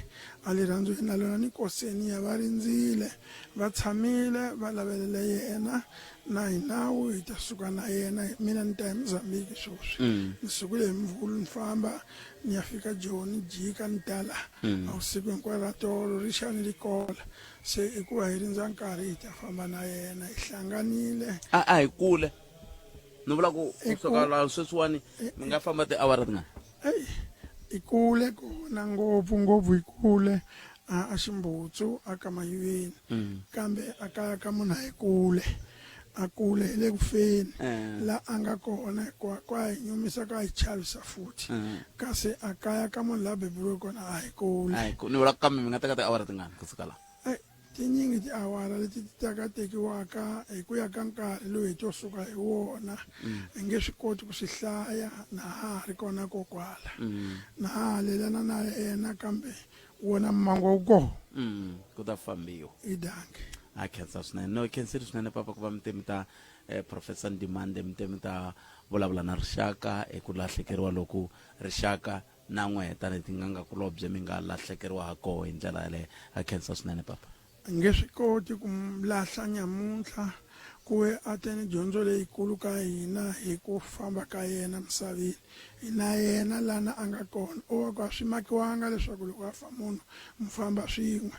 a lirhandzu hi na lona ni Koseni ya va rindzile va tshamile va lavelele yena na hi nawu hi ta suka na yena mina ni ta ya Mozambique swoswi ni sukile hi Mvhulu ni famba ni ya fika Joni jika ni tala a vusiku hinkwaro ra tolo ri xani li kola se i ku va hi rindza nkarhi hi ta famba na yena hi hlanganile a hi kule ni vula ku kusuka la sweswiwani mi nga famba tiawara tingani i kule kona ngopfu hi kule a Ximbutsu a ka Mayiveni kambe a kaya ka munhu hi kule a kule hi le kufeni la a nga kona kwa hi nyumisa ka hi chavisa futhi kasi a kaya ka munhu la beburiwe kona a hi kule ni vula kambe mi nga teka tiawara tingani kusuka la tinyingi tiawara leti ti tekiwaka hi ku ya ka nkarhi lowu hi to suka hi wona hi nge swi koti ku swi hlaya na ha ri kona kokwala na ha lelana na yena kambe wona mmango wu koho ku ta fambiwa i dange a khensa swinene no khenseli swinene papa ku va mitemi ta Professor Ndimande mitemi ta vulavula na rixaka ku lahlekeriwa loku rixaka na n'we tani tinganga kulobye mi nga lahlekeriwa ha koho hi ndlela yaleyo a khensa swinene papa nge swi koti ku lahla nyamuntlha ku ve a teni dyondzo leyikulu ka hina hi ku famba ka yena misaveni hi na yena lana a nga kona o va ku a swi makiwanga leswaku loko a fa munhu mi famba swin'we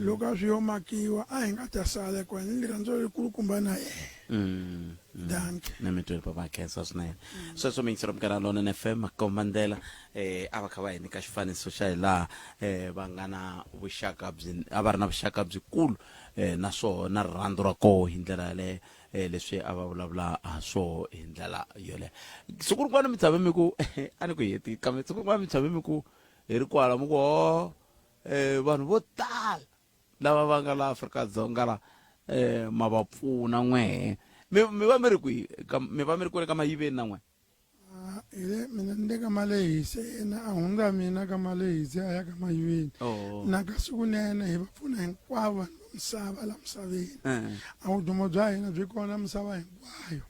loko a swi yo makiwa a hi nga ta sala ku ni rirhandzu lekulukumba na yena danke na mi twela papa khensa swinene sweswo mi yingisela mukana lona na FM Kombandela a va kha va hi nyika xifaniso xa hi laha va nga na vuxaka a va ri na vuxaka byikulu naswona rirhandzu ra koho hi ndlela yaleyo leswi a va vulavula ha swoho hi ndlela yoleyo siku rin'wana mi tshame mi ku a ni ku heti kambe siku rin'wana mi tshame mi ku hi ri kwala mi ku vanhu vo tala lava va nga la Afrika-Dzonga la ma va pfuna n'wehe mi va mi ri kwihi mi va mi ri kwale ka Mayiveni na n'we ile mina ni le ka Malehise yena a hundza mina ka Malehise a ya ka Mayiveni na ka sikunene hi va pfuna hinkwavo vanhu misava la misaveni a vudumo bya hina byi kona misava hinkwayo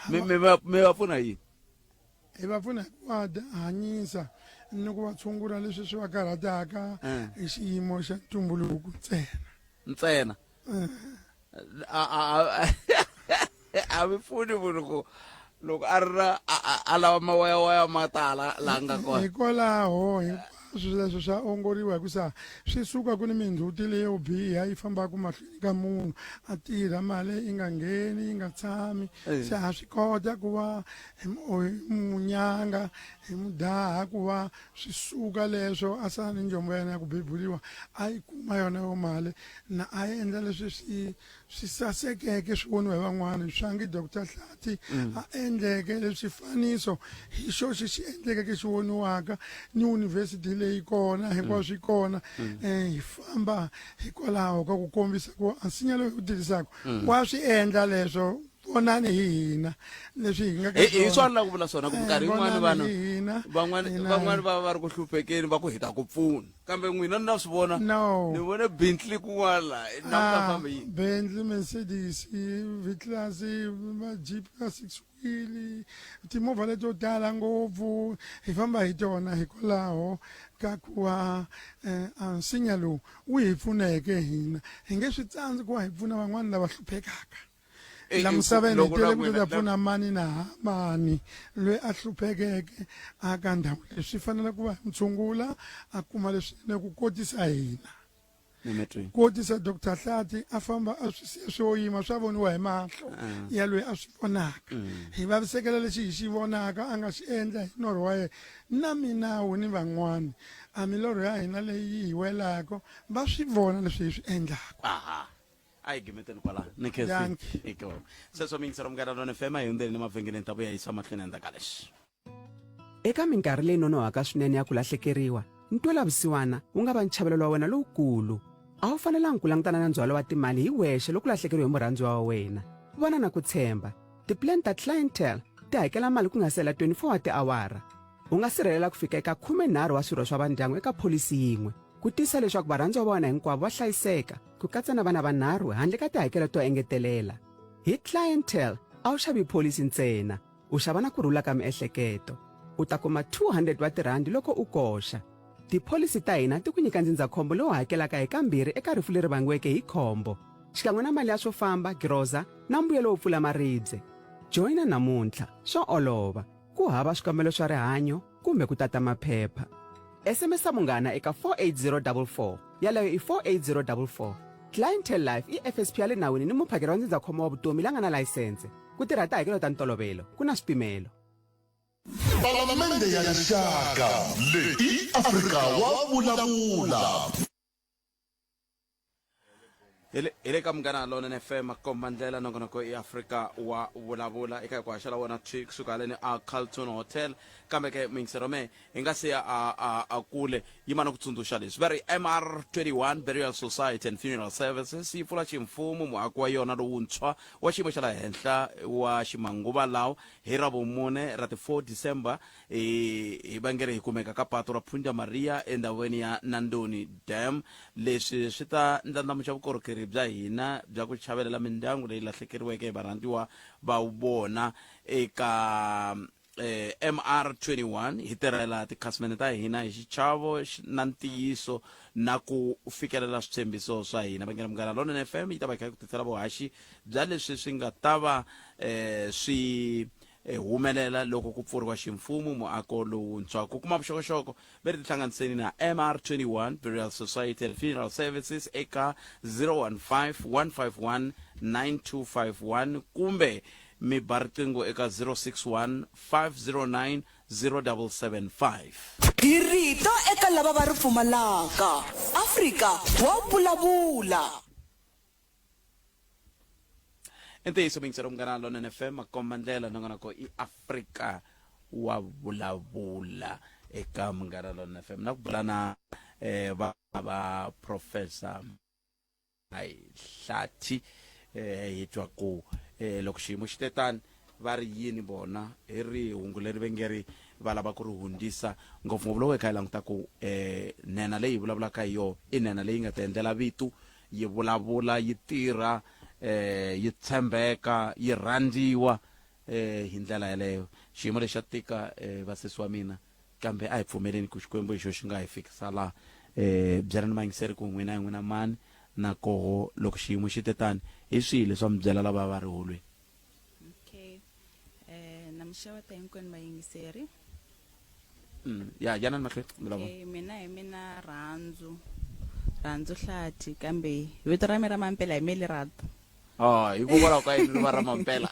mi va pfuna yini hi va pfuna hi ku va hanyisa ni ku va tshungula leswi swi va karhataka hi xiyimo xa ntumbuluko ntsena a mi pfuni munhu loko a ri na a lava mawayawaya ma tala laha nga kona hikwalaho swilo leswi swa ongoriwa hikusa swi suka ku ni mindzhuti leyo biha yi fambaka mahlweni ka munhu a tirha mali yi nga ngheni yi nga tshami se ha swi kota ku va hi munyanga hi mudaha ku va swi suka leswo a sala ni njombo ya yena ya ku bebuliwa a yi kuma yona yo mali na a yi endla leswi swi sasekeke swi voniwa hi van'wana swa ngi Dr. Hlathi a endleke leswi swifaniso hi xoxi xi endleke xi voniwaka ni university leyi kona hinkwaswo swi kona hi famba hikwalaho ka ku kombisa ku ansinya loyi u tirhisaka wa swi endla leswo vonani hi hina leswi hi nga hi swona la ku vula swona ku nkarhi yin'wana van'wani va ri ku hluphekeni va ku hita ku pfuna kambe n'wina na swi vona ni vone Bentley kun'wana na ku famba yini Bentley, Mercedes, V-Class, Jeep ka 6 wheel timovha leto tala ngopfu hi famba hi tona hikwalaho ka ku va ansinya lowu wu hi pfuneke hina hi nge swi tsandzi ku va hi pfuna van'wana lava hluphekaka la misaveni hi tele ku ta pfuna mani na mani loyi a hluphekeke a ka ndhawu leswi fanele ku va hi mutshungula a kuma leswinene ku kotisa hina kotisa Dr. Hlathi a famba a swi siya swo yima swa voniwa hi mahlo ya loyi a swi vonaka hi vavisekela lexi hi xi vonaka a nga xi endla hi norho wa yena na minawu ni van'wana a milorho ya hina leyi hi welaka va swi vona leswi hi swi endlaka ai gimeteni kwala ni khensi iko sweswo mi ngisera mugara lona FM hi hundzeni ni mavhengeleni ta vuya yisa mahlweni endla ka lexi eka minkarhi leyi nonohaka swinene ya ku lahlekeriwa ntwela vusiwana wu nga va nchavelelo wa wena lowukulu a wu fanelangi ku langutana na ndzhwalo wa timali hi wexe loko lahlekeriwe hi murhandziwa wa wena vona na ku tshemba tiplan ta clientele ti hakela mali ku nga sela 24 wa tiawara u nga sirhelela ku fika eka 13 wa swirho swa vandyangu eka pholisi yin'we ku tisa leswaku varhandziwa va wena hinkwavo va hlayiseka ku katsa na vana vanharhu handle ka tihakelo to engetelela hi clientele a wu xavi pholisi ntsena u xava na kurhula ka miehleketo u ta kuma 200 wa tirhandi loko u koxa tipholisi ta hina ti ku nyika ndzindzakhombo lowu hakelaka hi kambirhi eka rifu leri vangiweke hi khombo xikan'we na mali ya swo famba groza na mbuyelo wo pfula maribye joyina namuntlha swo olova ku hava swikombelo swa rihanyo kumbe ku tata maphepha SMS munghana eka 48044 yaleyo i 48044 clientele life i FSP ya le nawini ni muphakeri wa ndzindzakhombo wa vutomi la nga na layisense ku tirha tihakelo ta ntolovelo ku na swipimelo Palamende ya rixaka leyi Afrika wa vulavula ile ka munghana lona FM komba ndlela nongonoko i Afrika wa vulavula eka ku haxela wona kusuka le ni a Carlton Hotel kambe ke mingiserome hi nga se a kule yimana ku tsundzuxa leswi va ri MR21 Burial Society and Funeral Services yi pfula ximfumo muako wa yona lowuntshwa wa xiyimo xa la henhla wa ximanguva lawa hi Ravumune ra ti 4 December hi vangere hi kumeka ka patu ra Phunda Maria endhawini ya Nandoni Dam leswi swi ta ndlandlamuxa vukorhokeri bya hina bya ku chavelela mindyangu leyi lahlekeriweke hi varhandziwa va vona eka MR21 hi tirhela tikhasimende ta hina hi xichavo na ntiyiso na ku fikelela switshembiso swa hina vangela munghana lona FM yi ta va kha ku titsela vuhaxi bya leswi swi nga ta va swi humelela loko ku pfuriwa ximfumo muako lowuntshwa ku kuma vuxokoxoko va ri tihlanganiseni na MR21 Burial Society and Funeral Services eka 015-151-9251 kumbe mi ba riqingho eka 061-509-0775 hi rito eka lava va ri pfumalaka Afrika wa vulavula ntiyiso mingisero munghana lona FM makomba ndlela nongonoko i Afrika wa vulavula eka munghana lona FM na ku bula na va professor Hlathi hi twa ku loko xiyimo xi tetani va ri yini bona hi ri hungu leri vengeri va lava ku ri hundisa ngopfungopfu loko hi kha hi languta ku nena leyi vulavulaka hi yona i nena leyi nga ta endlela vitu yi vulavula yi tirha yi tshembeka yi rhandziwa hi ndlela yaleyo xiyimo lexi xa tika vasesi wa mina kambe a hi pfumeleni ku xikwembu xo xi nga hi fikisa laha byela ni mangiseri ku n'wina hi n'wina mani na koho loko xiyimo xi tetani hi swihi leswi va mi byela lava va ri holweni? Okay, namxeweta hinkwenu vayingiseri. Ya jana mahlweni. Mina Rhandzu Hlathi, kambe vito ra mina ra mampela hi Lerato. Hikokwalaho ka yini va Ramampela?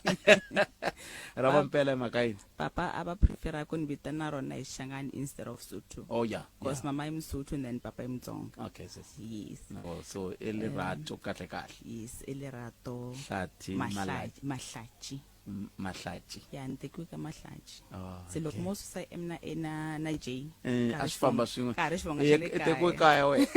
Ramampela hi mhaka yini? Papa a va prefera ku ni vitana rona hi Xangani instead of Sotho. Because mama i Msotho and then papa i Mutsonga. Okay, sis. Yes. So Lerato kahle kahle. Yes, Lerato. Hlathi Mahlachi. Mahlachi. Ya ntekiwe ka Mahlachi. Se loko mo susa emna na J. A swi famba swin'we. Karhi xivongo xa le kaya. Tekiwe kaya we.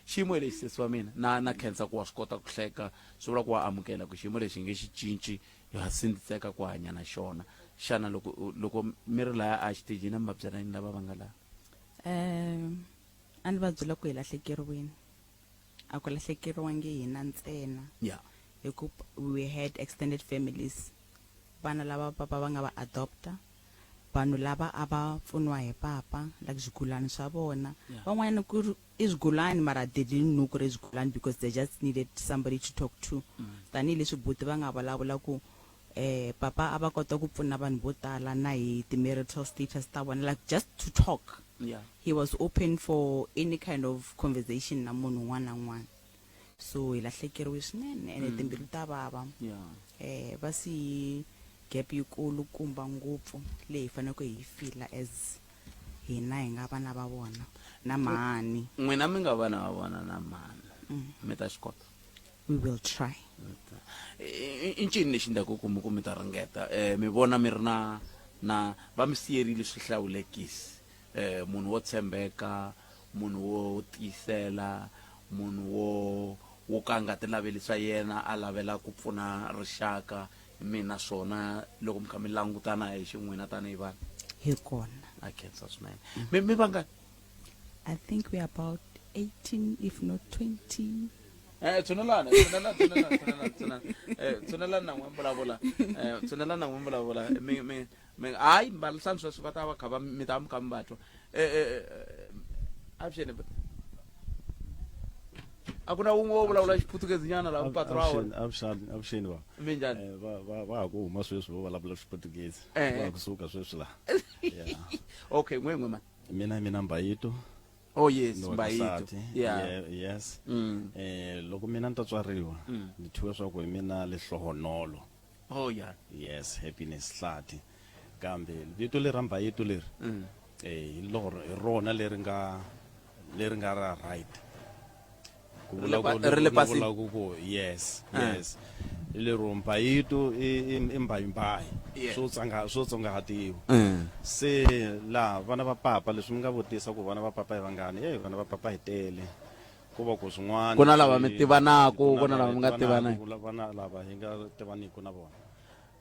Xiyimo lexi sesi wa mina na khensa ku wa swi kota ku hleka swi vula ku wa amukela ku xiyimo lexi nge xi cinci ha sindziseka ku hanya na xona. Xana loko mi ri laya a xitejini na mabyela ni lava va nga laha? A ni va byela ku hi lahlekeriwini. A ku lahlekeriwangi hina ntsena. We had extended families. Vana lava papa va nga va adopta. Vanhu lava a va pfuniwa hi papa like swigulani swa vona. Van'wana ku i swigulani mara they didn't know ku ri swigulani because they just needed somebody to talk to. Tanihileswi buti va nga vulavula ku papa a va kota ku pfuna vanhu vo tala na hi ti-marital status ta vona, like just to talk. He was open for any kind of conversation na munhu un'wana na un'wana. So hi lahlekeriwe swinene ene timbilu ta vava. Va si gap yikulu kumba ngopfu leyi hi faneleke hi fila as hina hi nga vana va vona na mhani. N'wina mi nga vana va vona na mhani mi ta swi kota? We will try. I ncini lexi ndlaku ku mi ta ringeta mi vona mi ri na va mi siyerile swihlawulekisi, munhu wo tshembeka, munhu wo tiyisela, munhu wo ka nga ti laveli swa yena a lavela ku pfuna rixaka. Mina swona loko mi kha mi langutana hi xin'wina tanihi vanhu hi kona a khensa swinene. Mi vangani? I think we are about 18 if not 20. Tshunelana na n'we vulavula tshunelana na n'we vulavula mi hayi mbalisani sweswi va ta va kha mi ta mi kha mi vatwa avuxeni a ku na wun'we wo vulavula Xiputukezi nyana laha mpatro wa wona? Avuxeni va minjhani? va ha ku huma sweswi vo vulavula Xiputukezi va kusuka sweswi laha. Okay, n'we mani? Mina Mbayito. Oh yes, Mbayito. Yes. Loko mina ni ta tswariwa ni thiwe swa ku hi mina Lehlohonolo. Yes, Happiness Hlathi. Kambe vito leri ra Mbayito leri hi rona leri nga ra right. Yes. Lero Mbayito i mbayimbayi swo tsongahatiwa. Se la vana va papa leswi mi nga vutisa ku vana va papa hi vangani, vana va papa hi tele ku va ku swin'wana ku na lava mi tivanaku, ku na lava mi nga tivanaki, vana lava hi nga tivaniku na vona.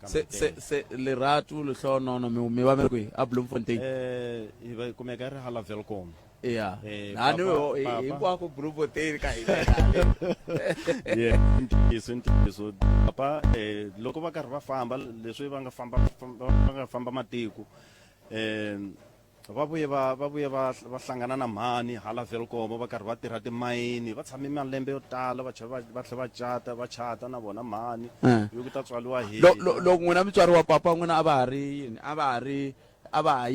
Se Lerato Lehlohonolo mi va mi ri kwihi? A Bloemfontein? Hi va kumeka ri hala Welkom. Hinkwako Bloemfontein ka ntiyiso papa loko va karhi va famba leswi va nga famba matiko va vuye va hlangana na mhani hala Welkom, va karhi va tirha timayini, va tshame malembe yo tala, va tlhela va chata na vona mhani yo ku ta tswaliwa hi. Loko n'wina mutswari wa papa n'wina a va ha ri yini? A va ha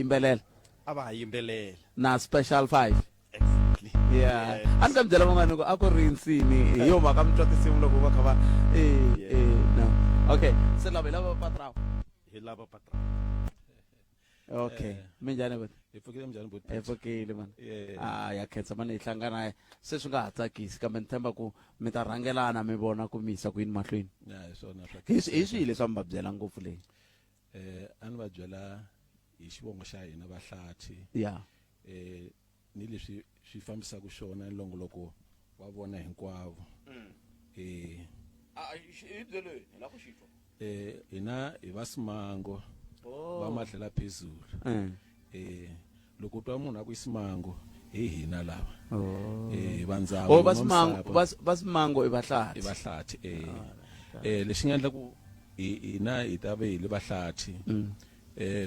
yimbelela na Special 5. Exactly. A ni ka mi byela van'wana ku a ku ri nsini hi yo mhaka mi twa tinsimu loko va kha va no. Okay, se lava hi lava patrawo. Hi lava patrawo. Okay, minjhani buti? Hi pfukile minjhani buti? Hi pfukile mani. Ya khensa mani hi hlangana se swi nga ha tsakisi kambe ni tshemba ku mi ta rhangelana mi vona ku mi yisa ku yini mahlweni. Hi swihi leswi mi va byela ngopfu leyi? A ni va byela hi xivongo xa hina Vahlathi. Ni leswi swi fambisaka xona loko wa vona hinkwavo. Hina hi va Simango va Mahlela phezulu. Loko twa munhu a ku Simango hi hina lava. Vandzawu va Simango i Vahlathi. I Vahlathi. Leswi nga endla ku hina hi ta ve hi le Vahlathi.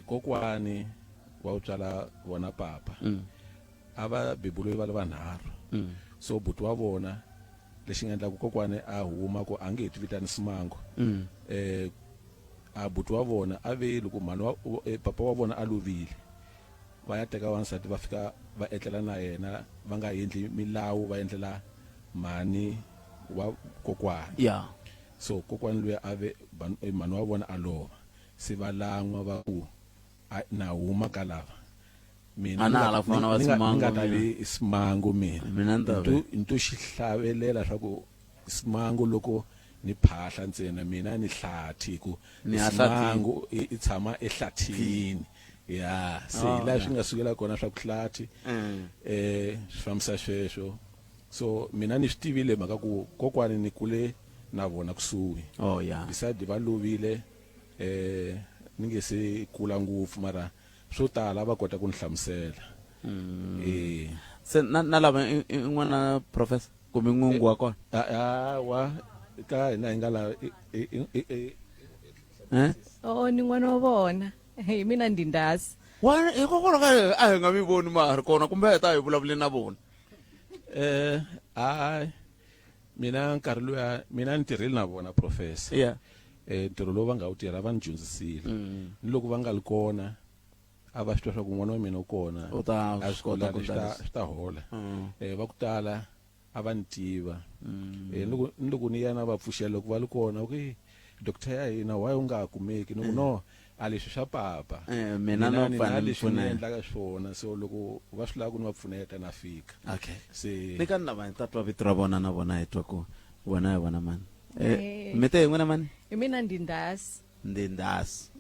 Kokwani wa u tswala vona papa a va bebulwe va le vanharhu. So buti wa vona lexi nga endla ku kokwane a huma ku a nge ti vitani Simango a buti wa vona a ve loko papa wa vona a lovile va ya teka wansati va fika va etlela na yena va nga endli milawu va endlela mhani wa kokwana yeah so kokwana luya a ve mhani wa vona a lova se va lan'wa va ku na huma ka lava mina nga ta vi Simango mina into xihlavelela swa ku Simango loko ni phahla ntsena mina ni hlathi ku Simango i tshama ehlathini ya se la swi nga sukela kona swa ku hlathi swifambisa sweswo so mina ni swi tivile mhaka ku kokwani ni kule na vona kusuhi beside va lovile ni nge se kula ngopfu mara swo tala va kota ku ni hlamusela se na lava n'wana professor kumbe n'wungu wa kona wa ka hina hi nga la ni n'wana wa vona hi mina Ndindasi hikokwalaho ka a hi nga mi voni ma ha ri kona kumbe ta hi vulavule na vona mina nkarhi luya mina ni tirhile na vona professor yeah ntirho lowu va nga wu tirha va ni dyondzisile ni loko va nga li kona a va swi twa swa ku n'wana wa mina u kona a swi kota ku swi ta hola va ku tala a va ni tiva ni loko ni ya na va pfuxela loko va li kona okay doctor ya hina why u nga kumeki ni ku no a leswi swa papa mina no fana leswi ni endlaka swona so loko va swi lava ku ni va pfuneta na fika okay se ni ka ni lava ni ta twa vito ra vona na vona hi twa ku vona hi vona mani mi te hi n'wina mani hi mina Ndindasi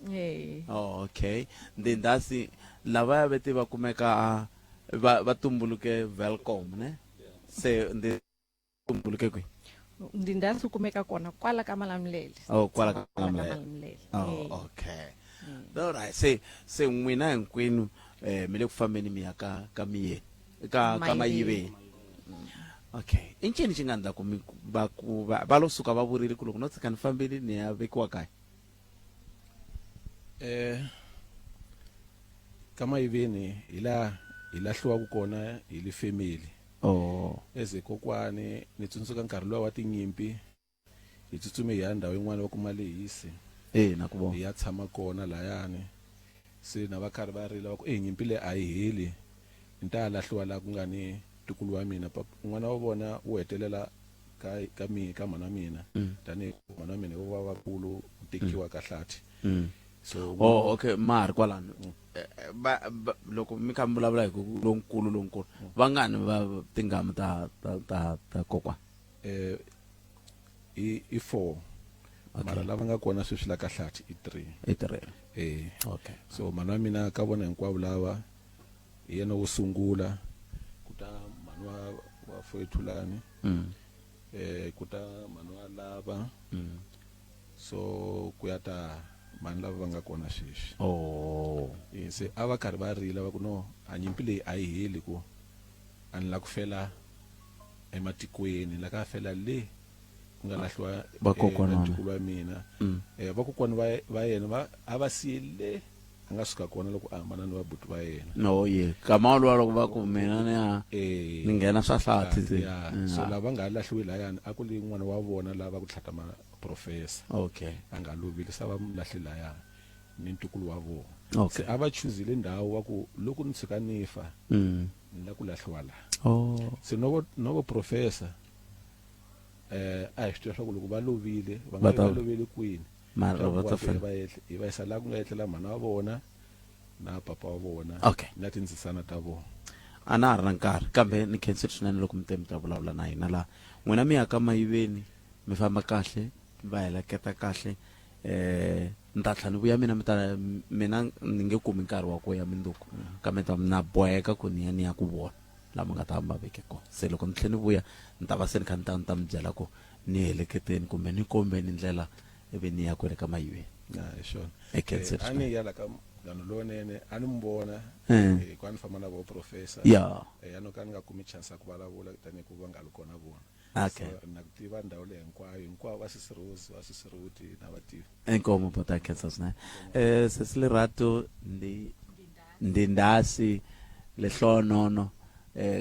okay Ndindasi lava vete va kumeka va tumbuluke Welcome ne se tumbuluke kwi Ndindasi kumeka kona kwala ka Malamulele kwala ka Malamulele okay all right se n'wina hinkwenu mi le ku fambeni mi ya ka miye ka Mayiveni okay i ncini xi nga endla ku va lo suka va vurile ku loko no tshika ni fambile ni ya vekiwa kaya ka Mayiveni hi lahliwaku kona hi li family eze kokwani ni tsundzuka nkarhi lowa wa tinyimpi hi tsutsume hi ya ndhawu yin'wana va kuma lehisi na ku vona hi ya tshama kona layani se na va karhi va rila va ku nyimpi leyi a yi heli ni ta lahliwa laha ku nga ni tukulu wa mina n'wana wa vona wu hetelela ka mhana wa mina tanihi mhana wa mina wo va vakulu tekiwa ka hlati so okay ma ha ri kwalano loko mi kha mi vulavula hi ku lonkulu va ngani va tinghamu ta kokwana i 4 mara lava nga kona sweswi la ka hlati i 3 okay so mhana wa mina ka vona hinkwavo lava hi yena wo sungula kuta mhana wa Foyethulani kuta mhana wa lava so ku ya ta mani lava va nga kona sweswi se a va karhi va rila va ku no a nyimpi leyi a yi heli ku a ni la ku fela ematikweni la ka fela le ku nga lahliwa vatukulu wa mina vakokwani va yena a va siyele a nga suka kona loko a hambana ni vabuti va yena kama luwa loko va ku mina ni nghena swa hlati so lava nga lahliwi layani a ku li n'wana wa vona lava ku tlhata professor okay a nga lovile sa va lahli layani ni ntukulu wa vona se a va chuzile ndhawu wa ku loko ni tshuka ni fa ni la ku lahliwa la se no professor a hi swi tiva swa ku loko va lovile va nga va lovile kwini mara va ta fela hi va yisa laha ku nga etlela mhana wa vona na papa wa vona na tindzisana ta vona a na ha ri na nkarhi kambe ni khensile swinene loko mi te mi ta vulavula na hina laha n'wina mi ya ka Mayiveni mi famba kahle va heleketa kahle ni ta tlhela ni vuya mina ni nge kumi nkarhi wa ku ya Minduku kambe na boheka ku ni ya ku vona laha mi nga ta hamba veke kona se loko ni tlhela ni vuya ni ta va se ni kha ni ta mi byela ku ni heleketeni kumbe ni kombeni ndlela ivi ni ya kwele ka Mayiveni a ni ya la ka vanhu lonene a ni mi vona ku a ni famba na vo professor a no ka ni nga kumi chance ya ku vulavula tanihi ku va nga ri kona vona na ku tiva ndhawu leyi hinkwavo va Sisiruti na va tiva enkomo bota khensa swinene sesi Lerato Ndindasi lehlonono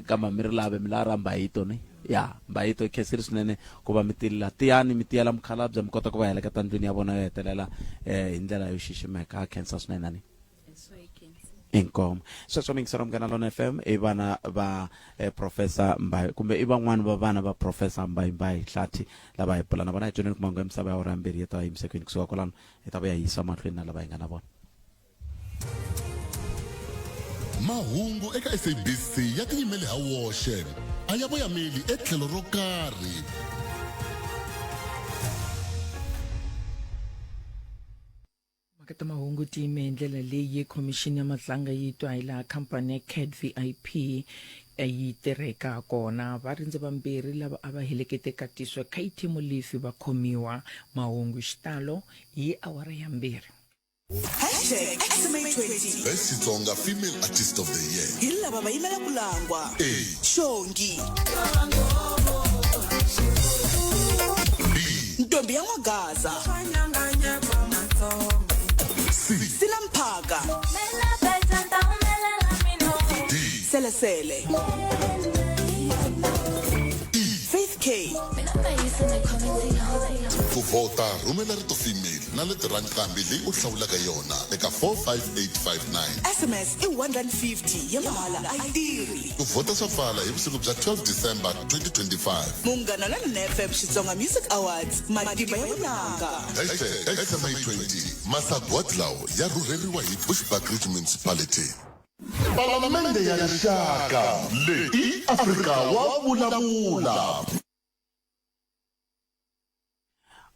kama mi ri lave mi la ramba hi toni ya ba ito khesiri swinene ku va mitila tiyani mitiyela mukhalabye mi kota ku va heleketa ndlwini ya vona yo hetelela hi ndlela yo xiximeka khensa swinene ani inkomo sweswo mingisero Munghana Lona FM i vana va professor Mbayi kumbe i van'wana va vana va professor Mbayi Hlathi lava hi pulana vona hi tweni ku mango ya misava ya ora mbirhi yi ta va yimisekweni kusuka kwalano hi ta va ya yisa mahlweni na lava hi nga na vona mahungu eka SABC ya tiyimele ha woxe a ya voyameli etlhelo ro karhi makata mahungu tiyime ndlela leyi khomixini ya matlanga yi twa hi laha khampani ya CAT VIP yi tirheka kona varindzi vambirhi lava a va helekete katiso Katie Molefe va khomiwa mahungu xitalo hi awara ya mbirhi #XMA20 Best Xitsonga Female Artist of the Year hi lava va yimela ku langwa Shongi Ntombi ya N'wagaza Silamphaka Selesele Faith K ku vota rhumela rito female na le tirhanqambi leyi u hlawulaka yona eka 45859 SMS i 150 ya mahala a yi tirhi ku vota swa pfala hi vusiku bya 12 December 2025 Munghana Lona FM Xitsonga Music Awards matimba ya vunanga #XMA20 masagwadi lawa ya rhurheriwa hi Bushbuckridge Municipality Palamende ya rixaka leyi i Afrika wa vulavula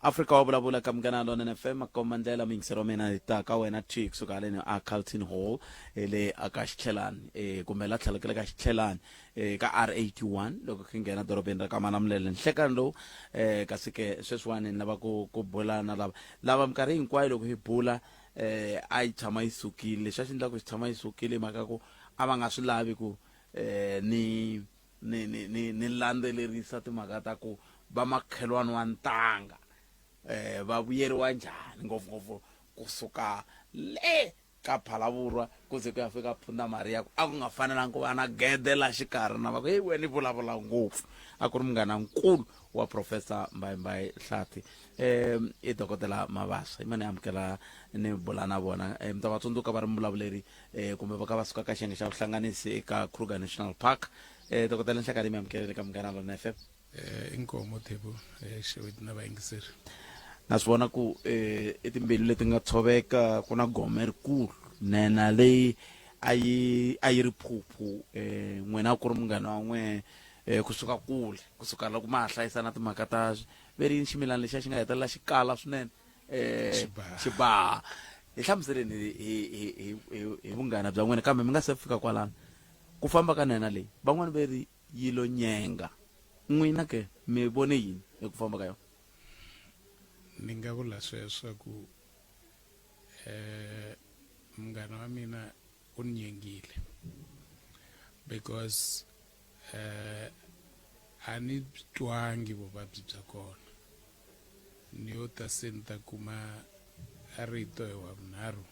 Africa wa vulavula ka Munghana Lona FM makomandlela mingisero mina hi ta ka wena T kusuka haleni a Carlton Hall le aka xithelani kumbe la tlhelekele ka xithelani ka R81 loko ki nghena dorobeni ra ka Manamulele nhlekani lowu kasi ke sweswiwani ni lava ku bulana lava minkarhi hinkwayo loko hi bula a yi tshama yi sukile leswi a xi endla ku xi tshama yi sukile hi mhaka ku a va nga swi lavi ku ni landzelerisa timhaka ta ku va makhelwani wa ntanga va vuyeriwa njhani ngopfungopfu kusuka le ka Phalavurwa kuze ku ya fika Phunda Maria a ku nga fanelanga ku va na gede la xikarhi na va ku hey wena vulavula ngopfu a ku ri munghana nkulu wa Professor Mbayi Hlathi i dokotela Mabasa imani amukela ni bula na vona mi ta va tsundzuka va ri mbulavuleri kumbe va ka va suka ka xiyenge xa vuhlanganisi eka Kruger National Park dokotela Nhlekani mi amukelele ka Munghana Lona FM inkomo Thebo xeweti na vayingiseri naswona ku timbilu leti nga tshoveka ku na gome rikulu nena leyi a yi ri phuphu n'wina ku ri munghana wa n'we kusuka kule kusuka loko ma hlayisa na timhaka ta veri ximilana lexi xi nga hetelela xikala swinene xibaha hi hlamuseleni hi vunghana bya n'wina kambe mi nga se fika kwalano ku famba ka nena leyi van'wani veri yilo nyenga n'wina ke mi vone yini hi ku famba ka yona ni nga vula sweswo ku munghana wa mina u nyengile because a ni twangi vuvabyi bya kona ni yo ta se ni ta kuma a rito hi wavunharhu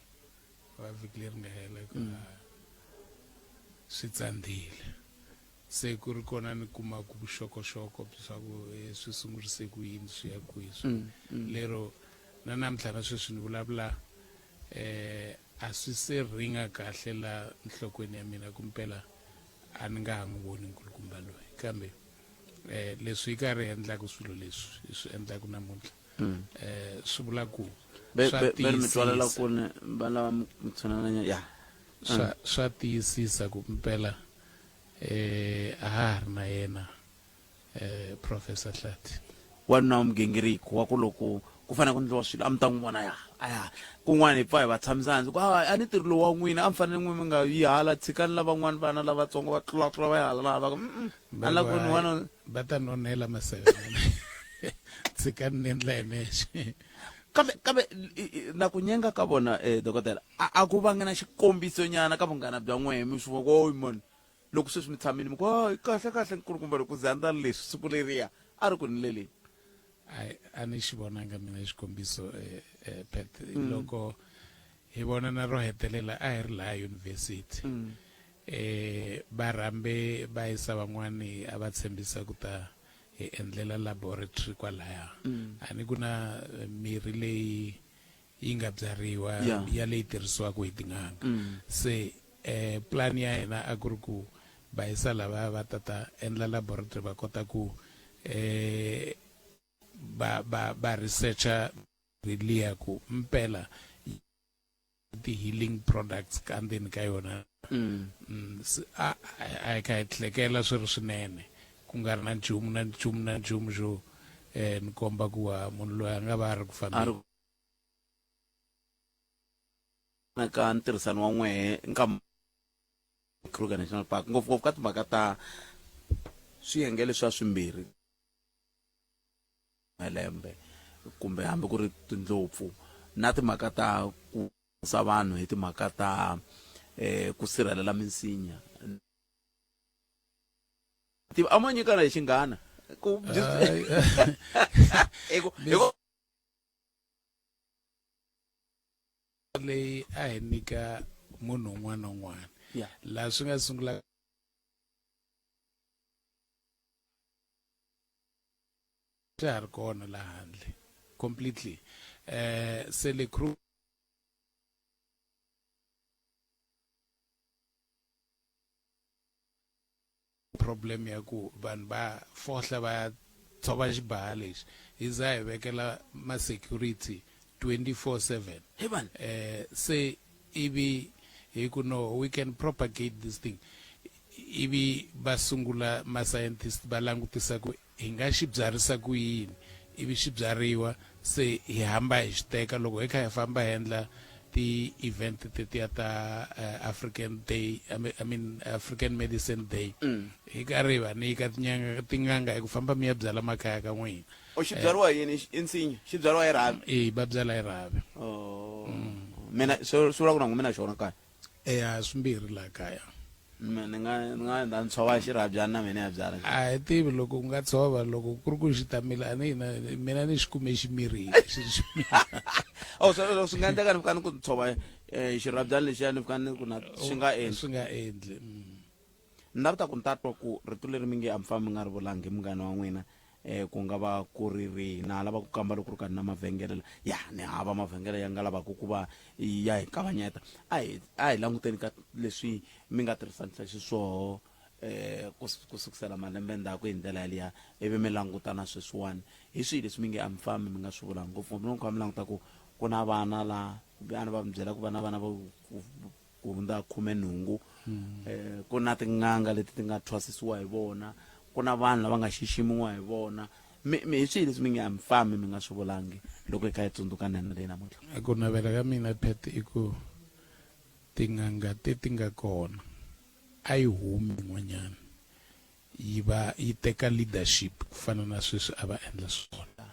wa vhiki leri nga hela ku swi tsandzile se ku ri kona ni kuma ku vuxokoxoko bya ku swi sungurise ku yini swi ya kwihi lero na namuntlha na sweswi ni vulavula a swi se ringa kahle la nhlokweni ya mina kumpela a ni nga ha n'wi voni nkulukumba loyi kambe leswi yi karhi endlaku swilo leswi swi endlaku namuntlha swi vula ku swa tiyisisa ku mpela a ha ri na yena Professor Hlathi wanuna umgingiriko wa ku loko ku fana ku ndliwa swilo a mi ta n'wi vona aya kun'wana hi pfa hi va tshamisana ku a ni tirhi lowu wa n'wina a mi fanele n'wi mi nga yi hala tshikani lavan'wana vana lavatsongo va tlulatlula va yi hala laha va ku a la ku ni wana va ta nonela maseve tshikani ni endla hi nexe kambe na ku nyenga ka vona dokotela a ku va nga na xikombiso nyana ka vunghana bya n'wehe mi swi vona oyi mani loko sweswi mi tshamini mi ku kahle nkulukumba loko ze andla leswi siku leriya a ri ku ni leleni a ni xi vonanga mina xikombiso Pat loko hi vona na ro hetelela a hi ri laha yunivhesiti va rambe va yisa van'wani a va tshembisa ku ta hi endlela laboratory kwalaya a ni ku na mirhi leyi yi nga byariwa ya leyi tirhisiwaka hi tin'anga se plan ya hina a ku ri ku va yisa lava va tata endla laboratory va kota ku ba researcher liya ku mpela ti healing products ka ndzeni ka yona a ka tlekela swi ri swinene ku nga ri na nchumu xo ni komba ku wa munhu loyi a nga va a ri ku fambeni ka ntirhisano wa n'wehe Kruger National Park ngopfungopfu ka timhaka ta swiyenge leswi swimbirhi malembe kumbe hambi ku ri tindlopfu na timhaka ta ku sa vanhu hi timhaka ta ku sirhelela minsinya amanyikana hi xinghana ku leyi a hi nyika munhu un'wana na un'wana laha swi nga sungula swi ha ri kona laha handle completely se le crew problem ya ku vanhu va fohla va tshova xibaha lexi hi za hi vekela ma-security 24/7 se ivi hi ku no we can propagate this thing ivi va sungula ma-scientist va langutisa ku hi nga xi byarisa ku yini ivi xi byariwa se hi hamba hi xi teka loko hi kha hi famba hi endla ti-event tetiya ta African Day I mean African Medicine Day hi karhi va nyika tin'anga hi ku famba mi ya byala makaya ka n'wina xi byariwa yini i nsinya xi byariwa hi rhavi va byala hi rhavi mina swi vula ku na n'wina xona kaya swimbirhi laha kaya ni nga endla ni tshova xirhabyani na mina ya byala a hi tivi loko u nga tshova loko ku ri ku xi tamile mina ni xi kume xi mirile swi nga endleka ni fika ni ku tshova xirhabyani lexiya ni fika ni ku na swi nga endli ni lava ta ku ni ta twa ku rito leri mi nge a mi fambi mi nga ri vulangi munghana wa n'wina ku nga va ku ri rihi na lava ku kamba loko ri ka ni na mavhengele ni hava mavhengele ya nga lavaka ku va ya hi kavanyeta a hi languteni ka leswi mi nga tirhisanisa xiswoho ku sukusela malembe ndzhaku hi ndlela yaliya ivi mi langutana sweswiwani hi swihi leswi mi nge a mi fambi mi nga swi vulangi ngopfu mi kha mi languta ku ku na vana la vana va mi byela ku va na vana va ku hundza 18 ku na tin'anga leti ti nga thwasisiwa hi vona ku na vanhu lava nga xiximiwa hi vona mi hi swihi leswi mi nge a mi fambi mi nga swi vulangi loko hi kha hi tsundzuka nene leyi namuntlha ku navela ka mina pet i ku tin'anga ti nga kona a yi humi n'wanyana yi teka leadership ku fana na sweswi a va endla swona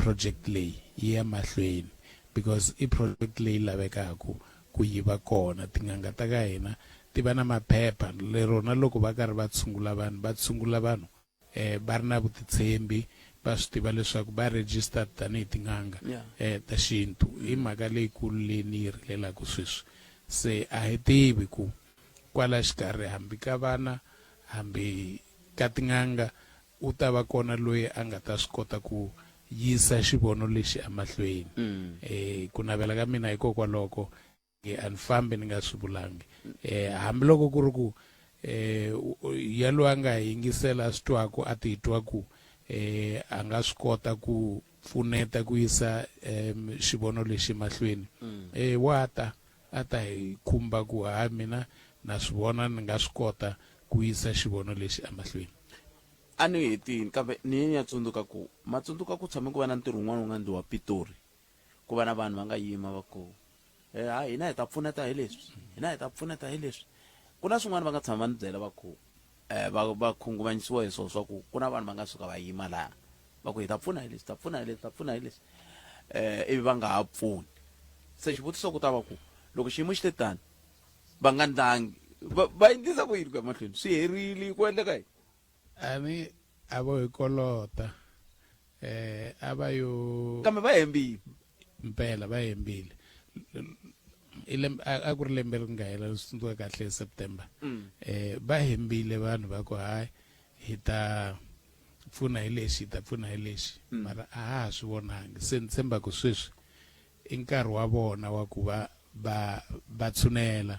project leyi yi ya mahlweni because i project leyi lavekaku ku yi va kona tin'anga ta ka hina ti va na maphepha lerona loko va karhi va tshungula vanhu va ri na vutitshembi va swi tiva leswaku va registered tanihi tin'anga ta xintu hi mhaka leyikulu leyi ni yi rilelaku sweswi se a hi tivi ku kwala xikarhi hambi ka vana hambi ka tin'anga u ta va kona loyi a nga ta swi kota ku yisa xivono lexi emahlweni ku navela ka mina hikokwaloko a ni fambi ni nga swi vulangi hambiloko ku ri ku yaloyi a nga yingisela swi twaku a ti twaku a nga swi kota ku pfuneta ku yisa xivono lexi mahlweni a ta hi khumba ku mina na swi vona ni nga swi kota ku yisa xivono lexi emahlweni a ni hetini kambe ni ya tsundzuka ku matsundzuka ku tshame ku va na ntirho wun'wana wu nga endliwa Pitori ku va na vanhu va nga yima va ku hina hi ta pfuneta hi leswi ku na swin'wana va nga tshama va ni byela va ku va khunguvanyisiwa hi swona swa ku na vanhu va nga suka va yima laha va ku hi ta pfuna hi leswi ivi va nga ha pfuni se xivutiso ku ta va ku loko xiyimo xi te tani va nga ndlangi va endlisa ku yini ku ya mahlweni swi herile ku endleka yini ani a vo hi kolota a va yo kambe va hembile mpela va hembile a ku ri lembe ri nga hela swi kahle September va hembile vanhu va ku hayi hi ta pfuna hi lexi mara a ha swi vonangi se ni tshemba ku sweswi i nkarhi wa vona wa ku va tshunela